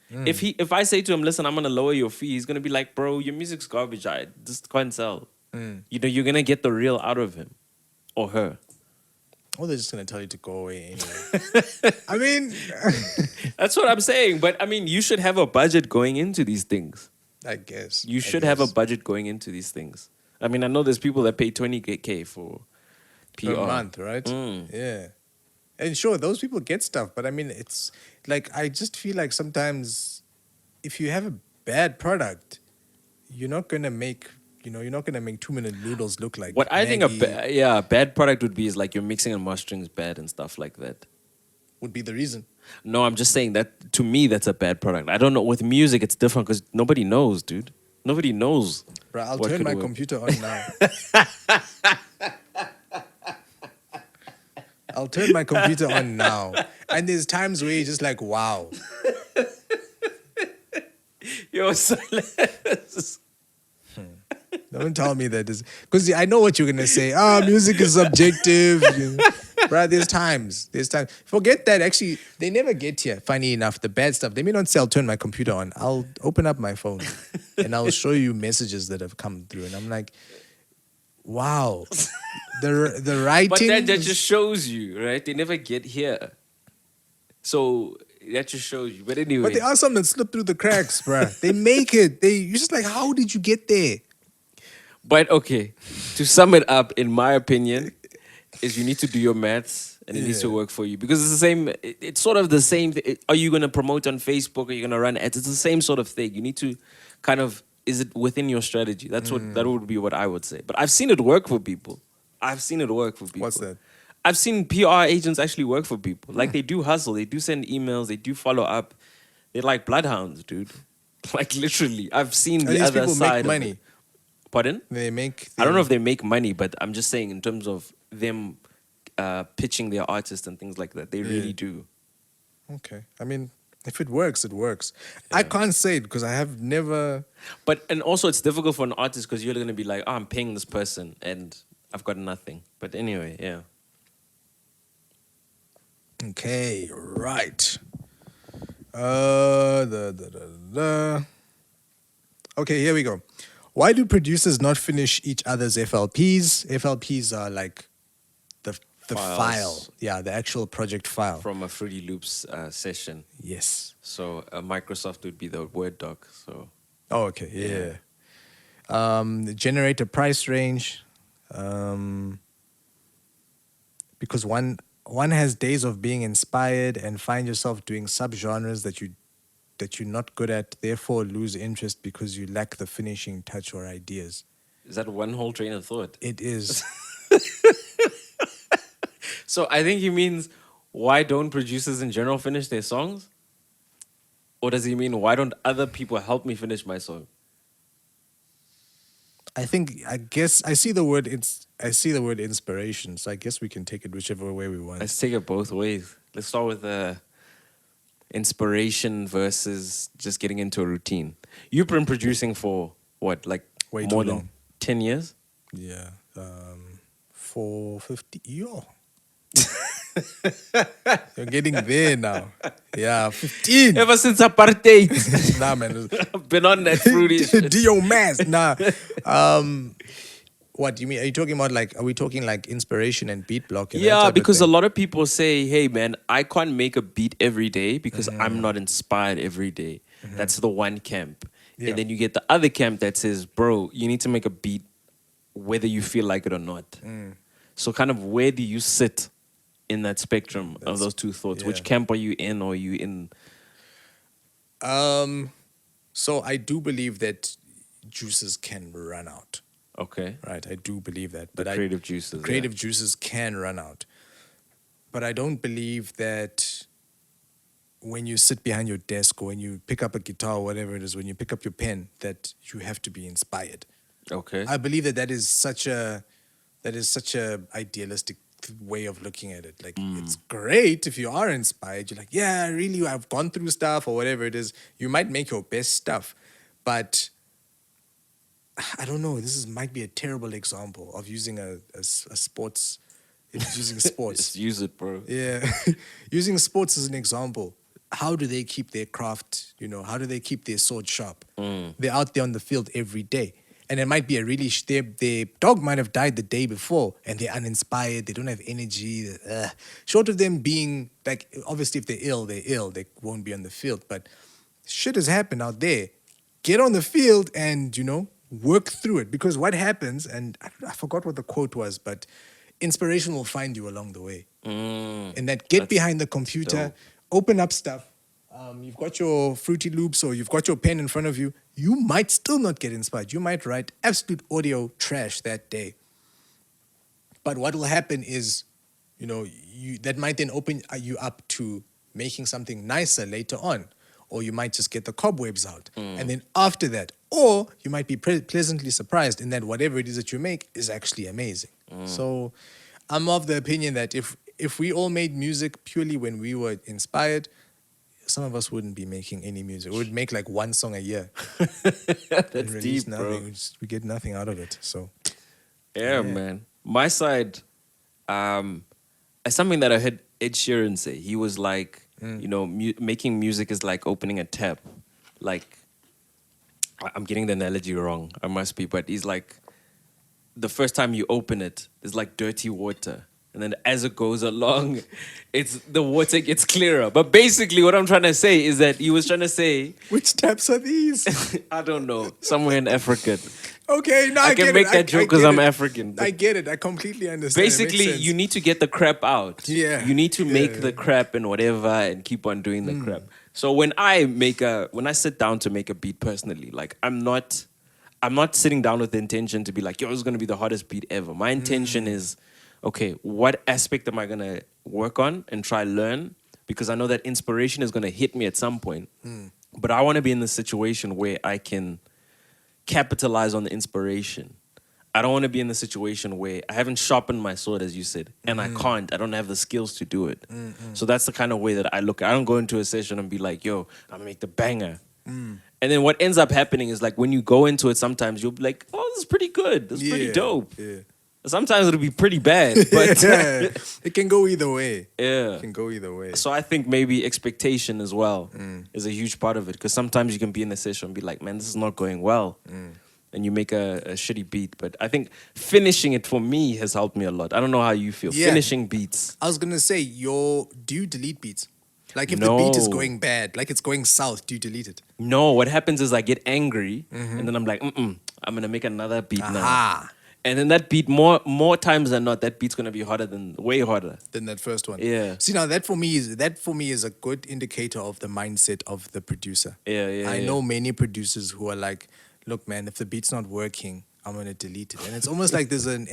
If I say to him, "Listen, I'm gonna lower your fee," he's gonna be like, "Bro, your music's garbage. I just can't sell." You know, you're gonna get the real out of him or her. Or they're just gonna tell you to go away anyway. I mean, That's what I'm saying. But I mean, you should have a budget going into these things. I guess You should have a budget going into these things. I mean, I know there's people that pay 20K for PR. per month, right? Yeah. And sure, those people get stuff, but I mean, it's like I just feel like sometimes if you have a bad product, you're not gonna make you're not gonna make 2-minute noodles look like What I think Maggi a bad product would be is like your mixing and mastering's bad and stuff like that. would be the reason. No, I'm just saying that to me that's a bad product. I don't know, with music it's different because nobody knows, dude. Nobody knows. Bro, I'll what turn could my work. computer on now. I'll turn my computer on now. And there's times where you're just like, wow. Yo, Silas. Don't tell me that. Because I know what you're going to say. Music is subjective. Bro, there's times. Forget that. Actually, they never get here. Funny enough, the bad stuff. They may not say I'll turn my computer on. I'll open up my phone and I'll show you messages that have come through. And I'm like, wow. The writing. But that just shows you, right? They never get here. So that just shows you. But anyway. But there are some that slip through the cracks, bro. They make it. You're just like, how did you get there? But okay, to sum it up, in my opinion, is you need to do your maths and it needs to work for you. Because it's the same, it's sort of the same. Are you going to promote on Facebook? Are you going to run ads? It's the same sort of thing. You need to kind of, is it within your strategy? That would be what I would say. But I've seen it work for people. What's that? I've seen PR agents actually work for people. Like they do hustle, they do send emails, they do follow up. They're like bloodhounds, dude. Like literally. I've seen And the these other people side make of money. it. Pardon? They make. I don't know if they make money, but I'm just saying in terms of them pitching their artists and things like that, they really do. Okay. I mean, if it works, it works. I can't say it because I have never. And also it's difficult for an artist because you're going to be like, oh, I'm paying this person and I've got nothing. But anyway, yeah. Okay, right. Okay, here we go. Why do producers not finish each other's FLPs? FLPs are like the Files. file. Yeah, the actual project file. From a Fruity Loops session. Yes. So Microsoft would be the Word doc. So Oh, okay. Yeah. Generate a price range. Because one has days of being inspired and find yourself doing subgenres that you're not good at, therefore lose interest because you lack the finishing touch or ideas. is that one whole train of thought? It is. So I think he means, why don't producers in general finish their songs? Or does he mean, why don't other people help me finish my song? I guess I see the word inspiration, so I guess we can take it whichever way we want. Let's take it both ways. Let's start with inspiration versus just getting into a routine. You've been producing for what, like Way more too than long. 10 years? Yeah. 450. Yo. You're getting there now. Yeah, 15. Ever since apartheid. Nah, man. I've been on that fruity shit. Dio Mass. Nah. What do you mean? Are we talking like inspiration and beat block? And that Yeah, type of because a thing? lot of people say, hey, man, I can't make a beat every day because I'm not inspired every day. That's the one camp. Yeah. And then you get the other camp that says, bro, you need to make a beat whether you feel like it or not. So kind of where do you sit in that spectrum of those two thoughts? yeah. Which camp are you in, or are you in? So I do believe that juices can run out. Okay. Right, I do believe that. The creative juices. Creative juices can run out. But I don't believe that when you sit behind your desk or when you pick up a guitar or whatever it is, when you pick up your pen, that you have to be inspired. Okay. I believe that is such a idealistic way of looking at it. Like, it's great if you are inspired. You're like, yeah, really, I've gone through stuff or whatever it is. You might make your best stuff, but I don't know. Might be a terrible example of using a sports It's using sports. Just use it, bro. Yeah. Using sports as an example. How do they keep their craft, how do they keep their sword sharp? They're out there on the field every day. And it might be their dog might have died the day before and they're uninspired, they don't have energy. Short of them being, like, obviously if they're ill, they won't be on the field. But shit has happened out there. Get on the field and, work through it. Because what happens, and I forgot what the quote was, but inspiration will find you along the way. And that get behind the computer, open up stuff. You've got your Fruity Loops or you've got your pen in front of you. You might still not get inspired. You might write absolute audio trash that day. But what will happen is, that might then open you up to making something nicer later on. Or you might just get the cobwebs out. And then after that, or you might be pleasantly surprised in that whatever it is that you make is actually amazing. So I'm of the opinion that if we all made music purely when we were inspired, some of us wouldn't be making any music. We would make like one song a year. That's deep, nothing. bro. We get nothing out of it. So yeah, man. My side, something that I heard Ed Sheeran say. He was like, making music is like opening a tap. Like, I'm getting the analogy wrong. I must be, but he's like, the first time you open it, there's like dirty water. And then as it goes along, the water gets clearer. But basically what I'm trying to say is that he was trying to say... Which taps are these? I don't know. Somewhere in Africa. Okay, now I can make that joke because I'm African. I get it. I completely understand. Basically, you need to get the crap out. Yeah. You need to make the crap and whatever and keep on doing the crap. So when I sit down to make a beat personally, like I'm not sitting down with the intention to be like, yo, this is going to be the hottest beat ever. My intention is, okay, what aspect am I going to work on and try learn? Because I know that inspiration is going to hit me at some point. But I want to be in the situation where I can capitalize on the inspiration. I don't want to be in the situation where I haven't sharpened my sword, as you said, and I don't have the skills to do it. So that's the kind of way that I look. I don't go into a session and be like, yo, I'm gonna make the banger. And then what ends up happening is like when you go into it, sometimes you'll be like, oh, this is pretty good. This is pretty dope. Yeah. Sometimes it'll be pretty bad, but it can go either way. Yeah. It can go either way. So I think maybe expectation as well is a huge part of it, because sometimes you can be in a session and be like, man, this is not going well. And you make a shitty beat. But I think finishing it for me has helped me a lot. I don't know how you feel. Yeah. Finishing beats. I was going to say, do you delete beats? Like if the beat is going bad, like it's going south, do you delete it? No, what happens is I get angry and then I'm like, I'm going to make another beat now. And then that beat, more times than not, that beat's gonna be way harder than that first one. Yeah. See, now that for me is a good indicator of the mindset of the producer. Yeah. I know many producers who are like, look, man, if the beat's not working, I'm gonna delete it. And it's almost like there's an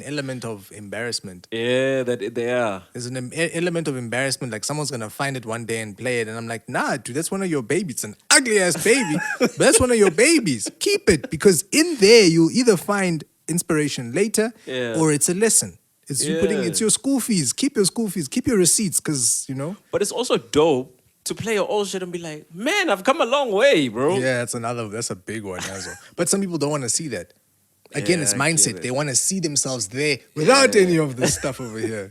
element of embarrassment. Yeah, they are. There's an element of embarrassment, like someone's gonna find it one day and play it, and I'm like, nah, dude, that's one of your babies. It's an ugly ass baby, but that's one of your babies. Keep it, because in there you'll either find inspiration later, or it's a lesson. It's it's your school fees. Keep your school fees. Keep your receipts, because But it's also dope to play your old shit and be like, man, I've come a long way, bro. Yeah, that's a big one as well. But some people don't want to see that. Again, it's mindset. They want to see themselves there without any of this stuff over here.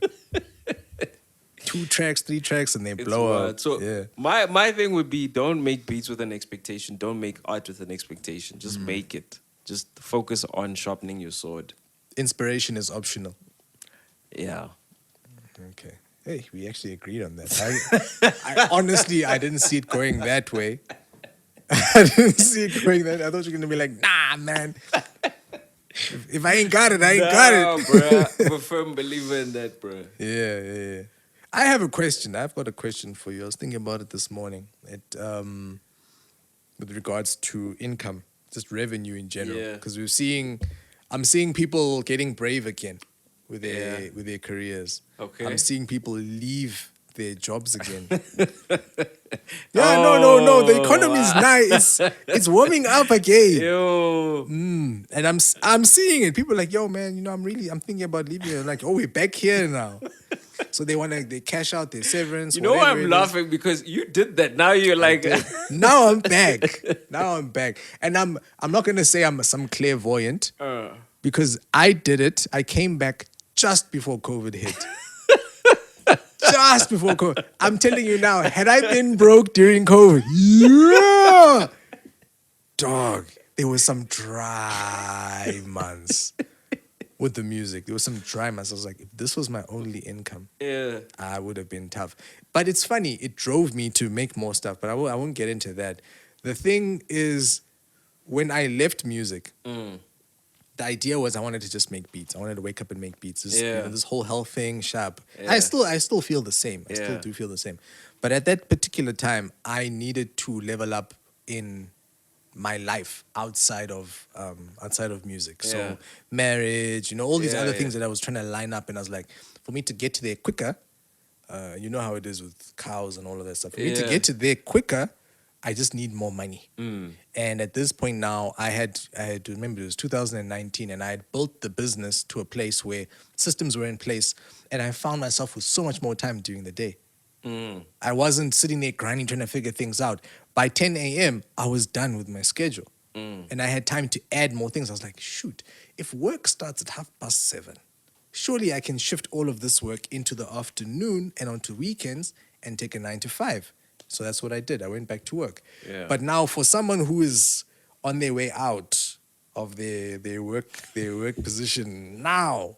2 tracks, 3 tracks, and they blow up. So my thing would be, don't make beats with an expectation. Don't make art with an expectation. Just make it. Just focus on sharpening your sword. Inspiration is optional. Yeah. Okay. Hey, we actually agreed on that. I honestly, I didn't see it going that way. I didn't see it going that way. I thought you were going to be like, nah, man. If I ain't got it, I ain't got it. Bro. I'm a firm believer in that, bro. Yeah. I have a question. I've got a question for you. I was thinking about it this morning. With regards to income. Just revenue in general, because I'm seeing people getting brave again with their careers. Okay, I'm seeing people leave their jobs again. No. The economy is nice. It's warming up again. Yo. And I'm seeing it. People are like, yo, man, I'm thinking about leaving. They're like, oh, we're back here now. So they cash out their severance. You know why I'm laughing? Because you did that. Now you're like, now I'm back. And I'm not gonna say I'm some clairvoyant, because I did it. I came back just before COVID hit. Just before COVID. I'm telling you now, had I been broke during COVID, yeah, dog, there was some dry months with the music. There was some dry months. I was like, if this was my only income, I would have been tough. But it's funny, it drove me to make more stuff, but I won't get into that. The thing is, when I left music, the idea was I wanted to just make beats. I wanted to wake up and make beats. This whole health thing, sharp. Yeah. I still feel the same. I still do feel the same. But at that particular time, I needed to level up in my life outside of music. So marriage, all these other things that I was trying to line up, and I was like, for me to get to there quicker, you know how it is with cows and all of that stuff. For me to get to there quicker, I just need more money. And at this point now, I had to remember it was 2019, and I had built the business to a place where systems were in place, and I found myself with so much more time during the day. I wasn't sitting there grinding, trying to figure things out. By 10 a.m., I was done with my schedule. And I had time to add more things. I was like, shoot, if work starts at 7:30, surely I can shift all of this work into the afternoon and onto weekends and take a 9 to 5. So that's what I did. I went back to work. But now for someone who is on their way out of their work position now,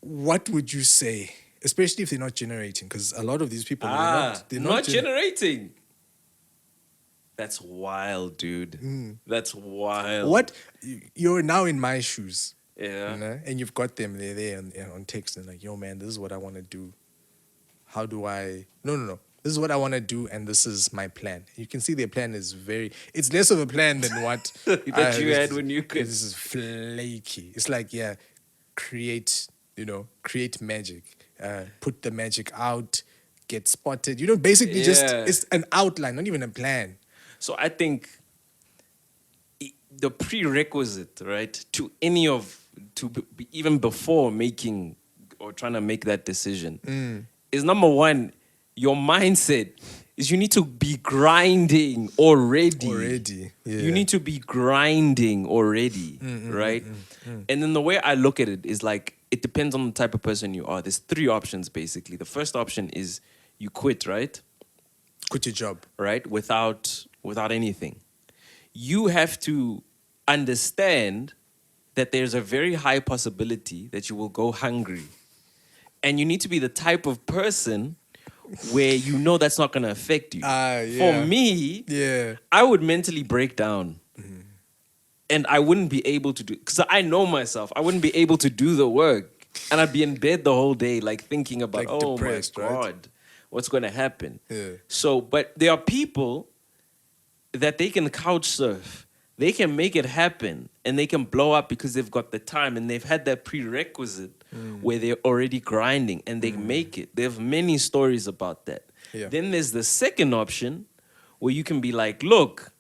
what would you say? Especially if they're not generating, because a lot of these people they're not generating. That's wild, dude. That's wild. What? You're now in my shoes. Yeah. And you've got them there on text and like, yo, man, this is what I want to do. How do I... No. This is what I want to do, and this is my plan. You can see their plan is it's less of a plan than what... that you had when you could. This is flaky. It's like, create magic. Put the magic out, get spotted. Basically just... It's an outline, not even a plan. So I think the prerequisite, right, to even before making or trying to make that decision is, number one, your mindset is you need to be grinding already. You need to be grinding already, right? And then the way I look at it is like, it depends on the type of person you are. There's 3 options, basically. The first option is you quit, right? Quit your job. Right? Without anything. You have to understand that there's a very high possibility that you will go hungry. And you need to be the type of person where that's not going to affect you. For me, I would mentally break down. And I wouldn't be able to do... Because I know myself. I wouldn't be able to do the work. And I'd be in bed the whole day, like thinking about, like depressed, my God, right? What's going to happen? So, but there are people that they can couch surf. They can make it happen. And they can blow up because they've got the time. And they've had that prerequisite where they're already grinding. And they make it. They have many stories about that. Then there's the second option where you can be like, look...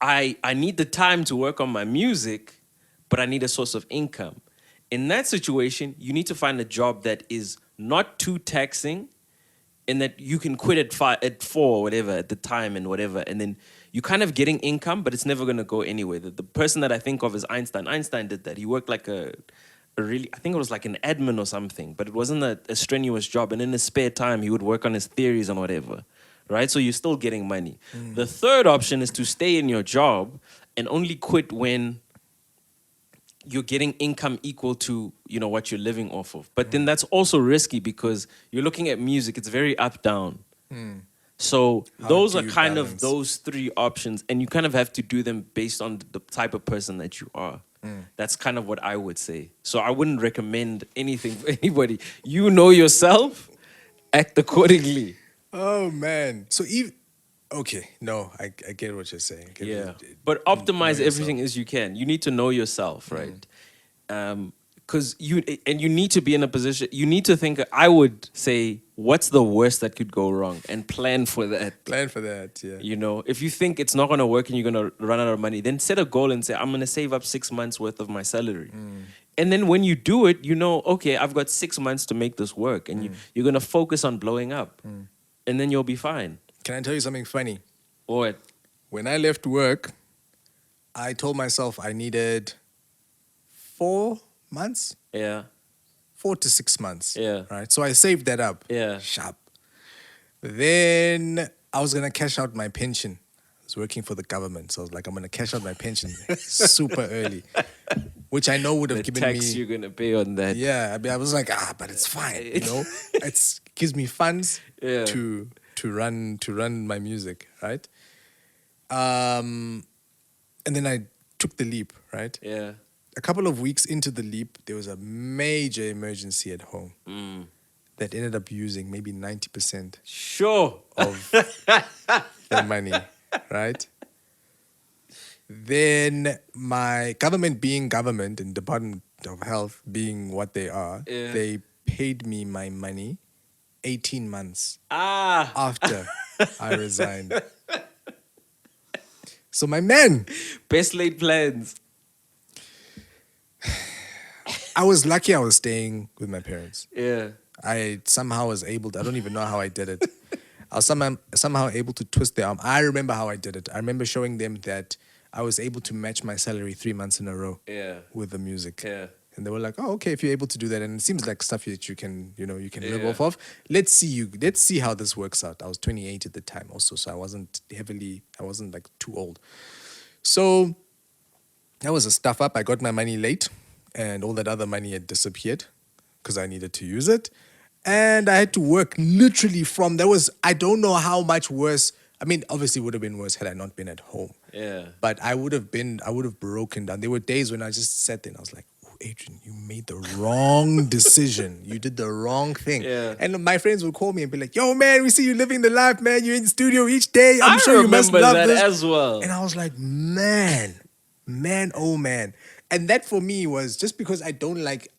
I need the time to work on my music, but I need a source of income. In that situation, you need to find a job that is not too taxing and that you can quit at 4 or whatever, at the time and whatever. And then you're kind of getting income, but it's never going to go anywhere. The person that I think of is Einstein. Einstein did that. He worked like a really, I think it was like an admin or something, but it wasn't a strenuous job. And in his spare time, he would work on his theories and whatever. Right? So you're still getting money. The third option is to stay in your job and only quit when you're getting income equal to, what you're living off of. But then that's also risky because you're looking at music, it's very up, down. So those are kind of those 3 options, and you kind of have to do them based on the type of person that you are. That's kind of what I would say. So I wouldn't recommend anything for anybody. You know yourself, act accordingly. Oh, man. So I get what you're saying. But optimize everything as you can. You need to know yourself, right? Because you need to be in a position, you need to think, I would say, what's the worst that could go wrong? And plan for that. If you think it's not going to work and you're going to run out of money, then set a goal and say, I'm going to save up 6 months worth of my salary. And then when you do it, okay, I've got 6 months to make this work. And you're going to focus on blowing up. And then you'll be fine. Can I tell you something funny? What? When I left work, I told myself I needed 4 months, Yeah. 4 to 6 months. Yeah. Right. So I saved that up. Yeah. Sharp. Then I was gonna cash out my pension. I was working for the government, so I was like, I'm gonna cash out my pension super early, which I know would have The given tax me. you're gonna pay on that. Yeah, I mean, I was like, but it's fine, you know. It's gives me funds Yeah. to run my music, right? And then I took the leap, right? Yeah. A couple of weeks into the leap, there was a major emergency at home that ended up using maybe 90% Sure. of the money, right? Then my government being government and Department of Health being what they are, Yeah. they paid me my money 18 months Ah. after I resigned. So my man, Best laid plans. I was lucky I was staying with my parents. Yeah. I somehow was able to, I don't even know how I did it. I was somehow able to twist their arm. I remember how I did it. I remember showing them that I was able to match my salary 3 months in a row Yeah. with the music. Yeah. And they were like, "Oh, okay, if you're able to do that, and it seems like stuff that you can live Yeah. off of. Let's see how this works out." I was 28 at the time also, so I wasn't like too old. So that was a stuff up. I got my money late, and all that other money had disappeared because I needed to use it. And I had to work literally I don't know how much worse. I mean, obviously it would have been worse had I not been at home. Yeah. But I would have broken down. There were days when I just sat there and I was like, "Oh, Adrian, you made the wrong decision. You did the wrong thing." Yeah. And my friends would call me and be like, "Yo, man, we see you living the life, man. You're in the studio each day. I'm I sure you must remember love that this." as well. And I was like, man, oh man. And that for me was just because I don't like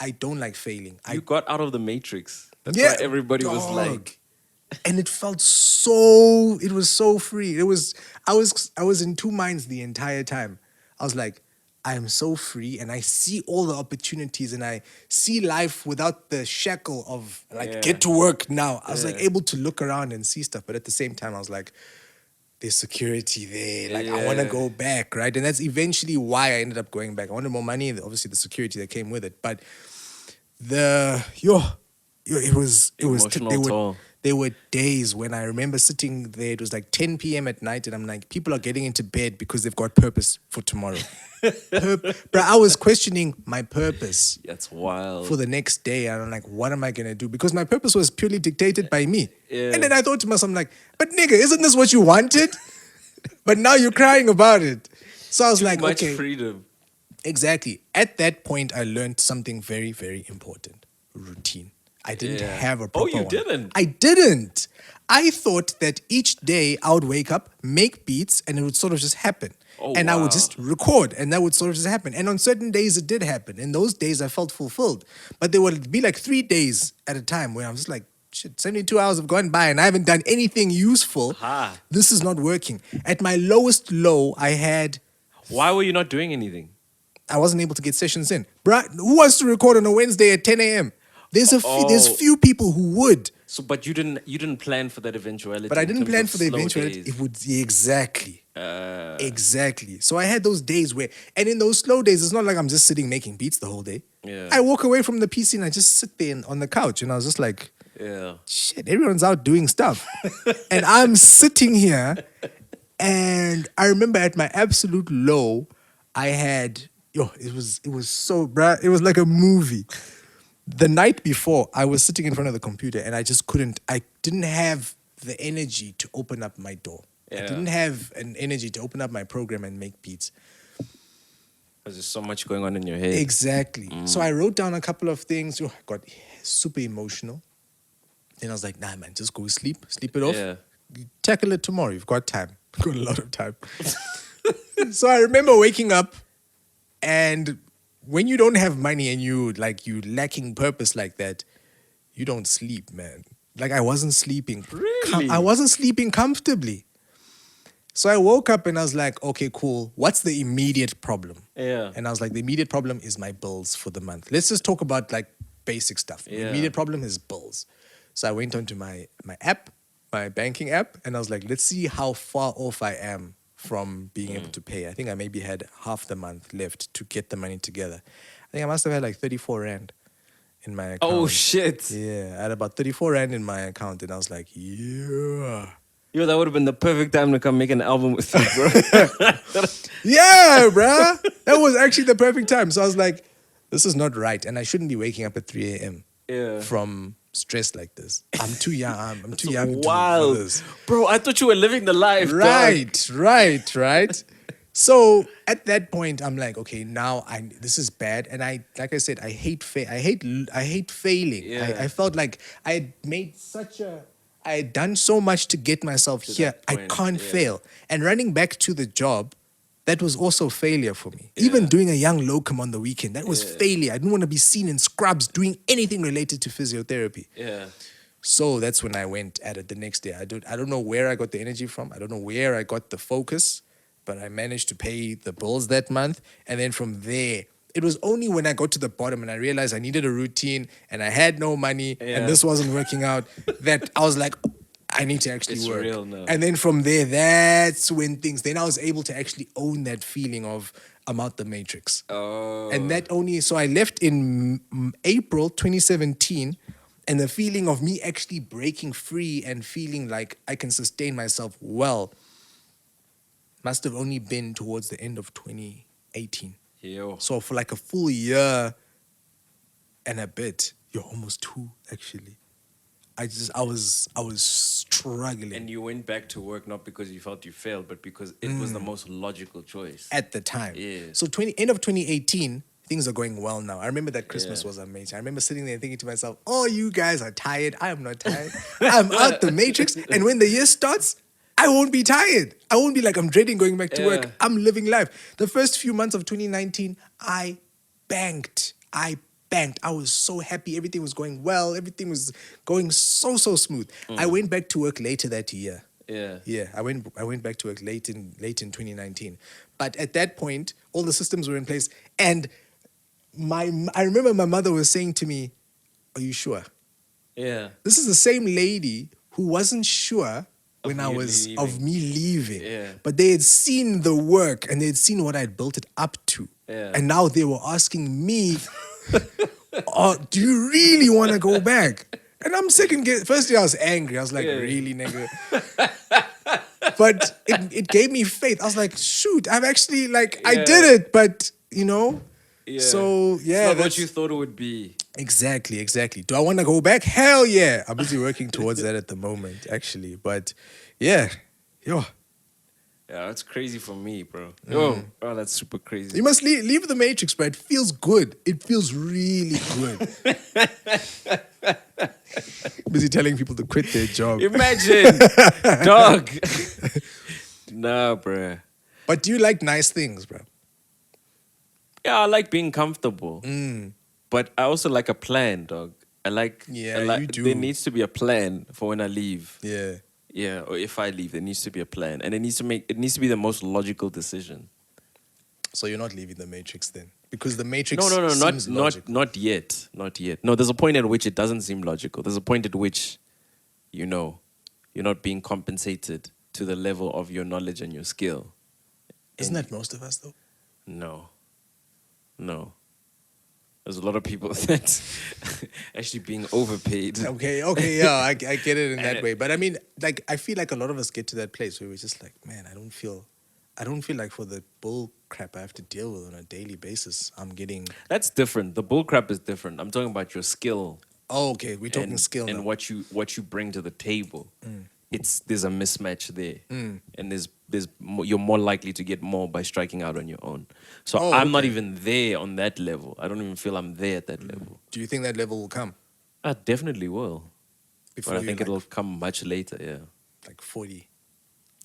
failing. You got out of the matrix. That's Yeah, why everybody was dog. like, And it was so free. I was in two minds the entire time. I was like, I am so free and I see all the opportunities and I see life without the shackle of Yeah. get to work now. I was like Yeah. able to look around and see stuff, but at the same time I was like, there's security there. Like I want to Yeah. go back, right? And that's eventually why I ended up going back. I wanted more money, obviously the security that came with it, but it was Emotional toll. there were days when I remember sitting there. It was like 10 p.m. at night, and I'm like, people are getting into bed because they've got purpose for tomorrow. But I was questioning my purpose that's wild. for the next day. And I'm like, what am I gonna do? Because my purpose was purely dictated by me. Yeah. And then I thought to myself, I'm like, but nigga, isn't this what you wanted? But now you're crying about it. So I was like, much okay. freedom. Exactly. At that point, I learned something very, very important. Routine. I didn't Yeah. have a Oh, proper you one. didn't? I didn't. I thought that each day I would wake up, make beats, and it would sort of just happen. Oh, and I wow. would just record, and that would sort of just happen. And on certain days, it did happen. In those days, I felt fulfilled. But there would be like 3 days at a time where I was just like, shit, 72 hours have gone by and I haven't done anything useful. Aha. This is not working. At my lowest low, Why were you not doing anything? I wasn't able to get sessions in. Bruh, who wants to record on a Wednesday at 10 a.m.? There's few people who would. So, but you didn't plan for that eventuality. But I in didn't terms plan of for the slow eventuality. days. It would exactly. Exactly. So I had those days and in those slow days, it's not like I'm just sitting making beats the whole day. Yeah. I walk away from the PC and I just sit there on the couch and I was just like, Yeah. shit, everyone's out doing stuff. And I'm sitting here and I remember at my absolute low, I had, it was so, bruh, it was like a movie. The night before, I was sitting in front of the computer and I didn't have the energy to open up my door. I Yeah. didn't have an energy to open up my program and make beats. There's just so much going on in your head. Exactly. So I wrote down a couple of things. I got super emotional. Then I was like, nah, man, just go sleep it off. Yeah. Tackle it tomorrow. You've got time. Got a lot of time. So I remember waking up and when you don't have money and you lacking purpose like that, you don't sleep, man. Like I wasn't sleeping. Really? I wasn't sleeping comfortably. So I woke up and I was like, okay, cool. What's the immediate problem? Yeah. And I was like, the immediate problem is my bills for the month. Let's just talk about like basic stuff. The Yeah. immediate problem is bills. So I went onto my app, my banking app, and I was like, let's see how far off I am from being able to pay. I think I maybe had half the month left to get the money together. I think I must have had like 34 Rand in my account. Oh shit! Yeah, I had about 34 Rand in my account, and I was like, yeah. Yo, that would have been the perfect time to come make an album with you, bro. Yeah, bruh. That was actually the perfect time. So I was like, this is not right. And I shouldn't be waking up at 3 a.m. Yeah. from stress like this. I'm too young. I'm too young Wild. for this. Bro, I thought you were living the life. Right. So at that point, I'm like, okay, now this is bad. And like I said, I hate failing. Yeah. I felt like I had done so much to get myself here. that I point, can't yeah. fail. And running back to the job, that was also failure for me. Even doing a young locum on the weekend, that was failure. I didn't want to be seen in scrubs doing anything related to physiotherapy. Yeah. So that's when I went at it the next day. I don't know where I got the energy from. I don't know where I got the focus, but I managed to pay the bills that month. And then from there, it was only when I got to the bottom and I realized I needed a routine and I had no money and this wasn't working out that I was like, I need to actually It's work. real now. And then from there, that's when then I was able to actually own that feeling of I'm out the matrix. Oh. And so I left in April 2017, and the feeling of me actually breaking free and feeling like I can sustain myself well must have only been towards the end of 2018. Yo. So for like a full year and a bit, almost 2 actually. I was struggling. And you went back to work not because you felt you failed, but because it was the most logical choice. At the time. Yeah. So end of 2018, things are going well now. I remember that Christmas Yeah. was amazing. I remember sitting there thinking to myself, oh, you guys are tired. I am not tired. I'm out the matrix. And when the year starts, I won't be tired. I won't be like, I'm dreading going back to work. I'm living life. The first few months of 2019, I banked. I was so happy. Everything was going well. Everything was going so smooth. I went back to work later that year. Yeah. I went back to work late in 2019. But at that point, all the systems were in place. And I remember my mother was saying to me, are you sure? Yeah. This is the same lady who wasn't sure when I was of me leaving. Yeah. But they had seen the work and they had seen what I had built it up to. Yeah. And now they were asking me, oh, do you really want to go back? And I'm firstly I was angry. I was like, really, nigga? But it gave me faith. I was like, shoot, I've actually I did it, but Yeah. So It's yeah, not what you thought it would be. Exactly. Do I want to go back? Hell yeah. I'm busy working towards that at the moment, actually. But yeah, yo. Yeah, that's crazy for me, bro. Yo, oh, that's super crazy. You must leave the matrix, bro. It feels good. It feels really good. Busy telling people to quit their job. Imagine, dog. Nah, bro. But do you like nice things, bro? Yeah, I like being comfortable. But I also like a plan, dog. You do. There needs to be a plan for when I leave. Yeah. Yeah, or if I leave, there needs to be a plan. And it needs to be the most logical decision. So you're not leaving the matrix then? Because the matrix No, seems logical. not yet. Not yet. No, there's a point at which it doesn't seem logical. There's a point at which, you're not being compensated to the level of your knowledge and your skill. Isn't that most of us though? No. There's a lot of people that's actually being overpaid. Okay, yeah, I get it in that way. But I mean, I feel like a lot of us get to that place where we're just like, man, I don't feel like for the bull crap I have to deal with on a daily basis, I'm getting... That's different. The bull crap is different. I'm talking about your skill. Oh, okay, we're talking skill now. And what you bring to the table. There's a mismatch there. And you're more likely to get more by striking out on your own. So I'm not even there on that level. I don't even feel I'm there at that level. Do you think that level will come? I definitely will. Before But I think it'll come much later, yeah. Like 40.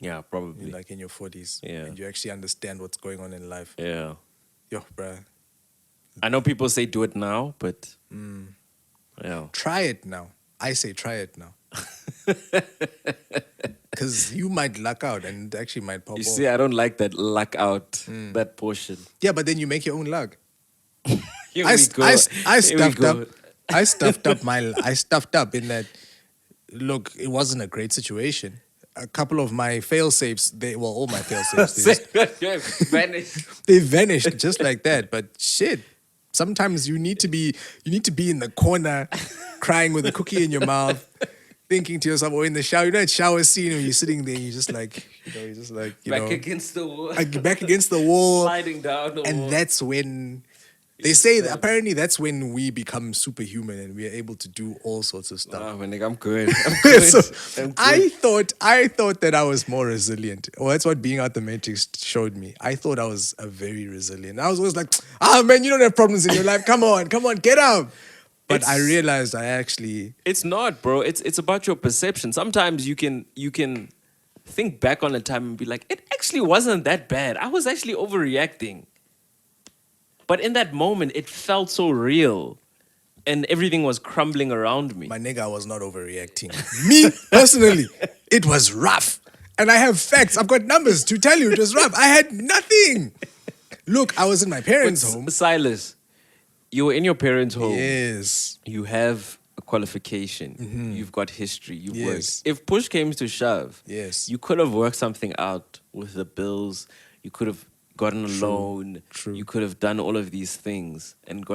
Yeah, probably. You're in your 40s. Yeah. And you actually understand what's going on in life. Yeah. Yo, bruh. I know people say do it now, but yeah. Try it now. I say try it now. Because you might luck out and it actually might pop You off. see, I don't like that luck out, that portion. Yeah, but then you make your own luck. Here I we go. stuffed up in that. Look, it wasn't a great situation. a couple of my fail safes, all my fail safes, Vanished. they vanished just like that. But shit, sometimes you need to be in the corner, crying with a cookie in your mouth, thinking to yourself, or in the shower. You know that shower scene where you're sitting there, and you're just like, Back against the wall. back against the wall, Sliding down the wall. and that's when. They say that apparently that's when we become superhuman and we are able to do all sorts of stuff. Oh, man, nigga, I'm good. I'm good. So I'm good. I thought that I was more resilient. Well, that's what being out the Matrix showed me. I thought I was a very resilient. I was always like, man, you don't have problems in your life. Come on, get out. But I realized I actually. It's not, bro. It's about your perception. Sometimes you can think back on a time and be like, it actually wasn't that bad. I was actually overreacting. But in that moment, it felt so real. And everything was crumbling around me. My nigga, I was not overreacting. Me, personally, it was rough. And I have facts. I've got numbers to tell you it was rough. I had nothing. Look, I was in my parents' home. Silas, you were in your parents' home. Yes. You have a qualification. You've got history. You've Yes. worked. If push came to shove, Yes. you could have worked something out with the bills. You could have gotten a loan. True. You could have done all of these things and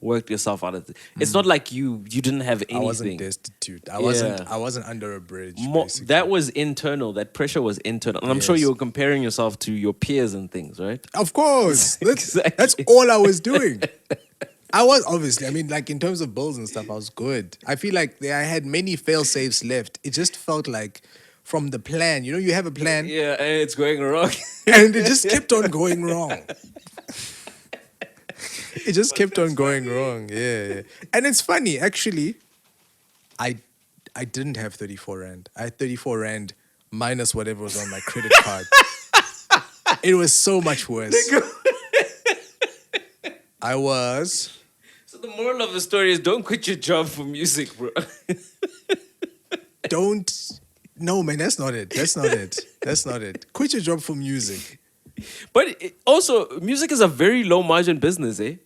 worked yourself out of it. It's not like you didn't have anything. I wasn't destitute. I wasn't under a bridge. Basically. That was internal. That pressure was internal. And I'm sure you were comparing yourself to your peers and things, right? Of course. Exactly. That's all I was doing. I was obviously, like in terms of bills and stuff, I was good. I feel like I had many fail safes left. It just felt like from the plan, you have a plan. Yeah, and it's going wrong. And it just kept on going wrong. It just kept on going wrong. Yeah. And it's funny, actually, I didn't have 34 Rand. I had 34 Rand minus whatever was on my credit card. It was so much worse. I was. So the moral of the story is don't quit your job for music, bro. No, man, that's not it. That's not it. Quit your job for music. But also, music is a very low margin business, eh?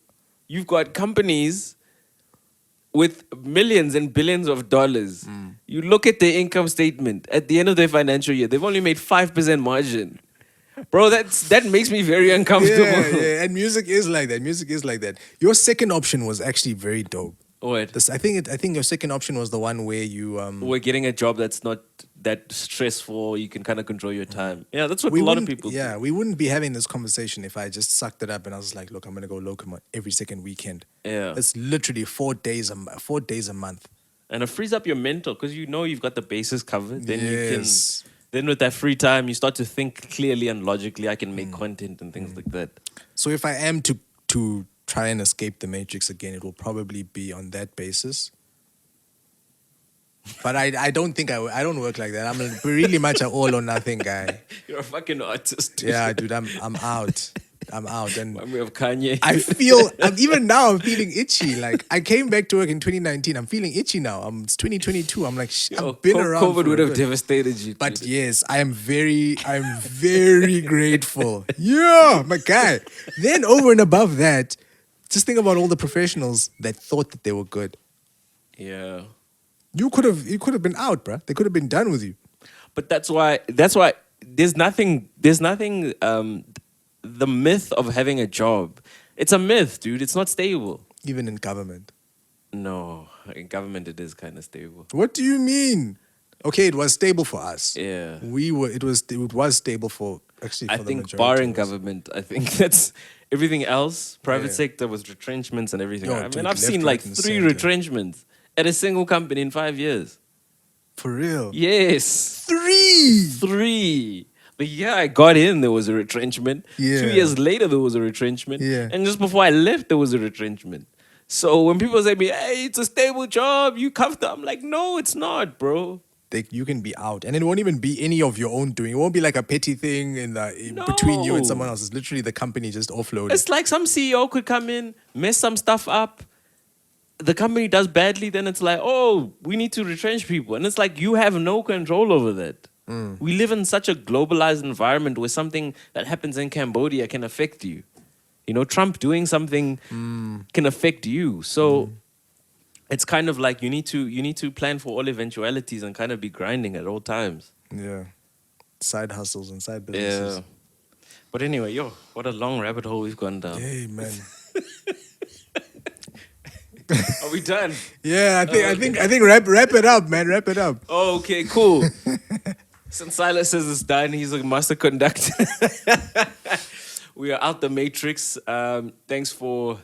You've got companies with millions and billions of dollars. You look at their income statement at the end of their financial year, they've only made 5% margin. Bro, that makes me very uncomfortable. Yeah, and music is like that. Your second option was actually very dope. What? I think your second option was the one where you We're getting a job that's not that stressful. You can kind of control your time. Yeah, that's what a lot of people do. Yeah, we wouldn't be having this conversation if I just sucked it up and I was like, look, I'm gonna go locum every second weekend. Yeah. It's literally 4 days a month. And it frees up your mental because you've got the bases covered. Then Yes. then with that free time, you start to think clearly and logically. I can make content and things like that. So if I am to try and escape the matrix again, it will probably be on that basis. But I don't think I don't work like that. I'm really much an all or nothing guy. You're a fucking artist. Dude. Yeah, dude, I'm out. And We have Kanye. even now I'm feeling itchy. Like I came back to work in 2019. I'm feeling itchy now. It's 2022. I'm like, I've been around. COVID for would a have bit. devastated you. But dude. yes, I'm very grateful. Yeah, my guy. Then over and above that, just think about all the professionals that thought that they were good. Yeah. You could have been out, bruh. They could have been done with you. But that's why there's nothing the myth of having a job. It's a myth, dude. It's not stable. Even in government. No, in government it is kind of stable. What do you mean? Okay, it was stable for us. Yeah. It was stable for actually for I the think majority barring of us. government, I think that's everything else. Private Yeah. sector was retrenchments and everything. Yo, I dude, mean, I've left, seen right, like and 3 center. retrenchments at a single company in 5 years. For real. Yes. 3. 3. The year I got in, there was a retrenchment. Yeah. 2 years later, there was a retrenchment. Yeah. And just before I left, there was a retrenchment. So when people say to me, hey, it's a stable job, you comfortable, I'm like, no, it's not, bro. You can be out, and it won't even be any of your own doing. It won't be like a petty thing between you and someone else. It's literally the company just offloading. It's like some CEO could come in, mess some stuff up. The company does badly, then it's like, oh, we need to retrench people. And it's like, you have no control over that. We live in such a globalized environment where something that happens in Cambodia can affect you. You know, Trump doing something can affect you. So it's kind of like you need to plan for all eventualities and kind of be grinding at all times. Yeah. Side hustles and side businesses. Yeah. But anyway, yo, what a long rabbit hole we've gone down. Hey, man. Are we done? Yeah, I think wrap it up, man. Wrap it up. Oh, okay, cool. Since Silas says it's done, he's a master conductor. We are out the matrix. Thanks for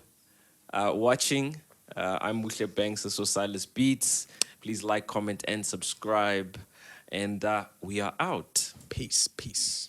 watching. I'm Buhle Banks. This was Silas Beats. Please like, comment, and subscribe. And we are out. Peace.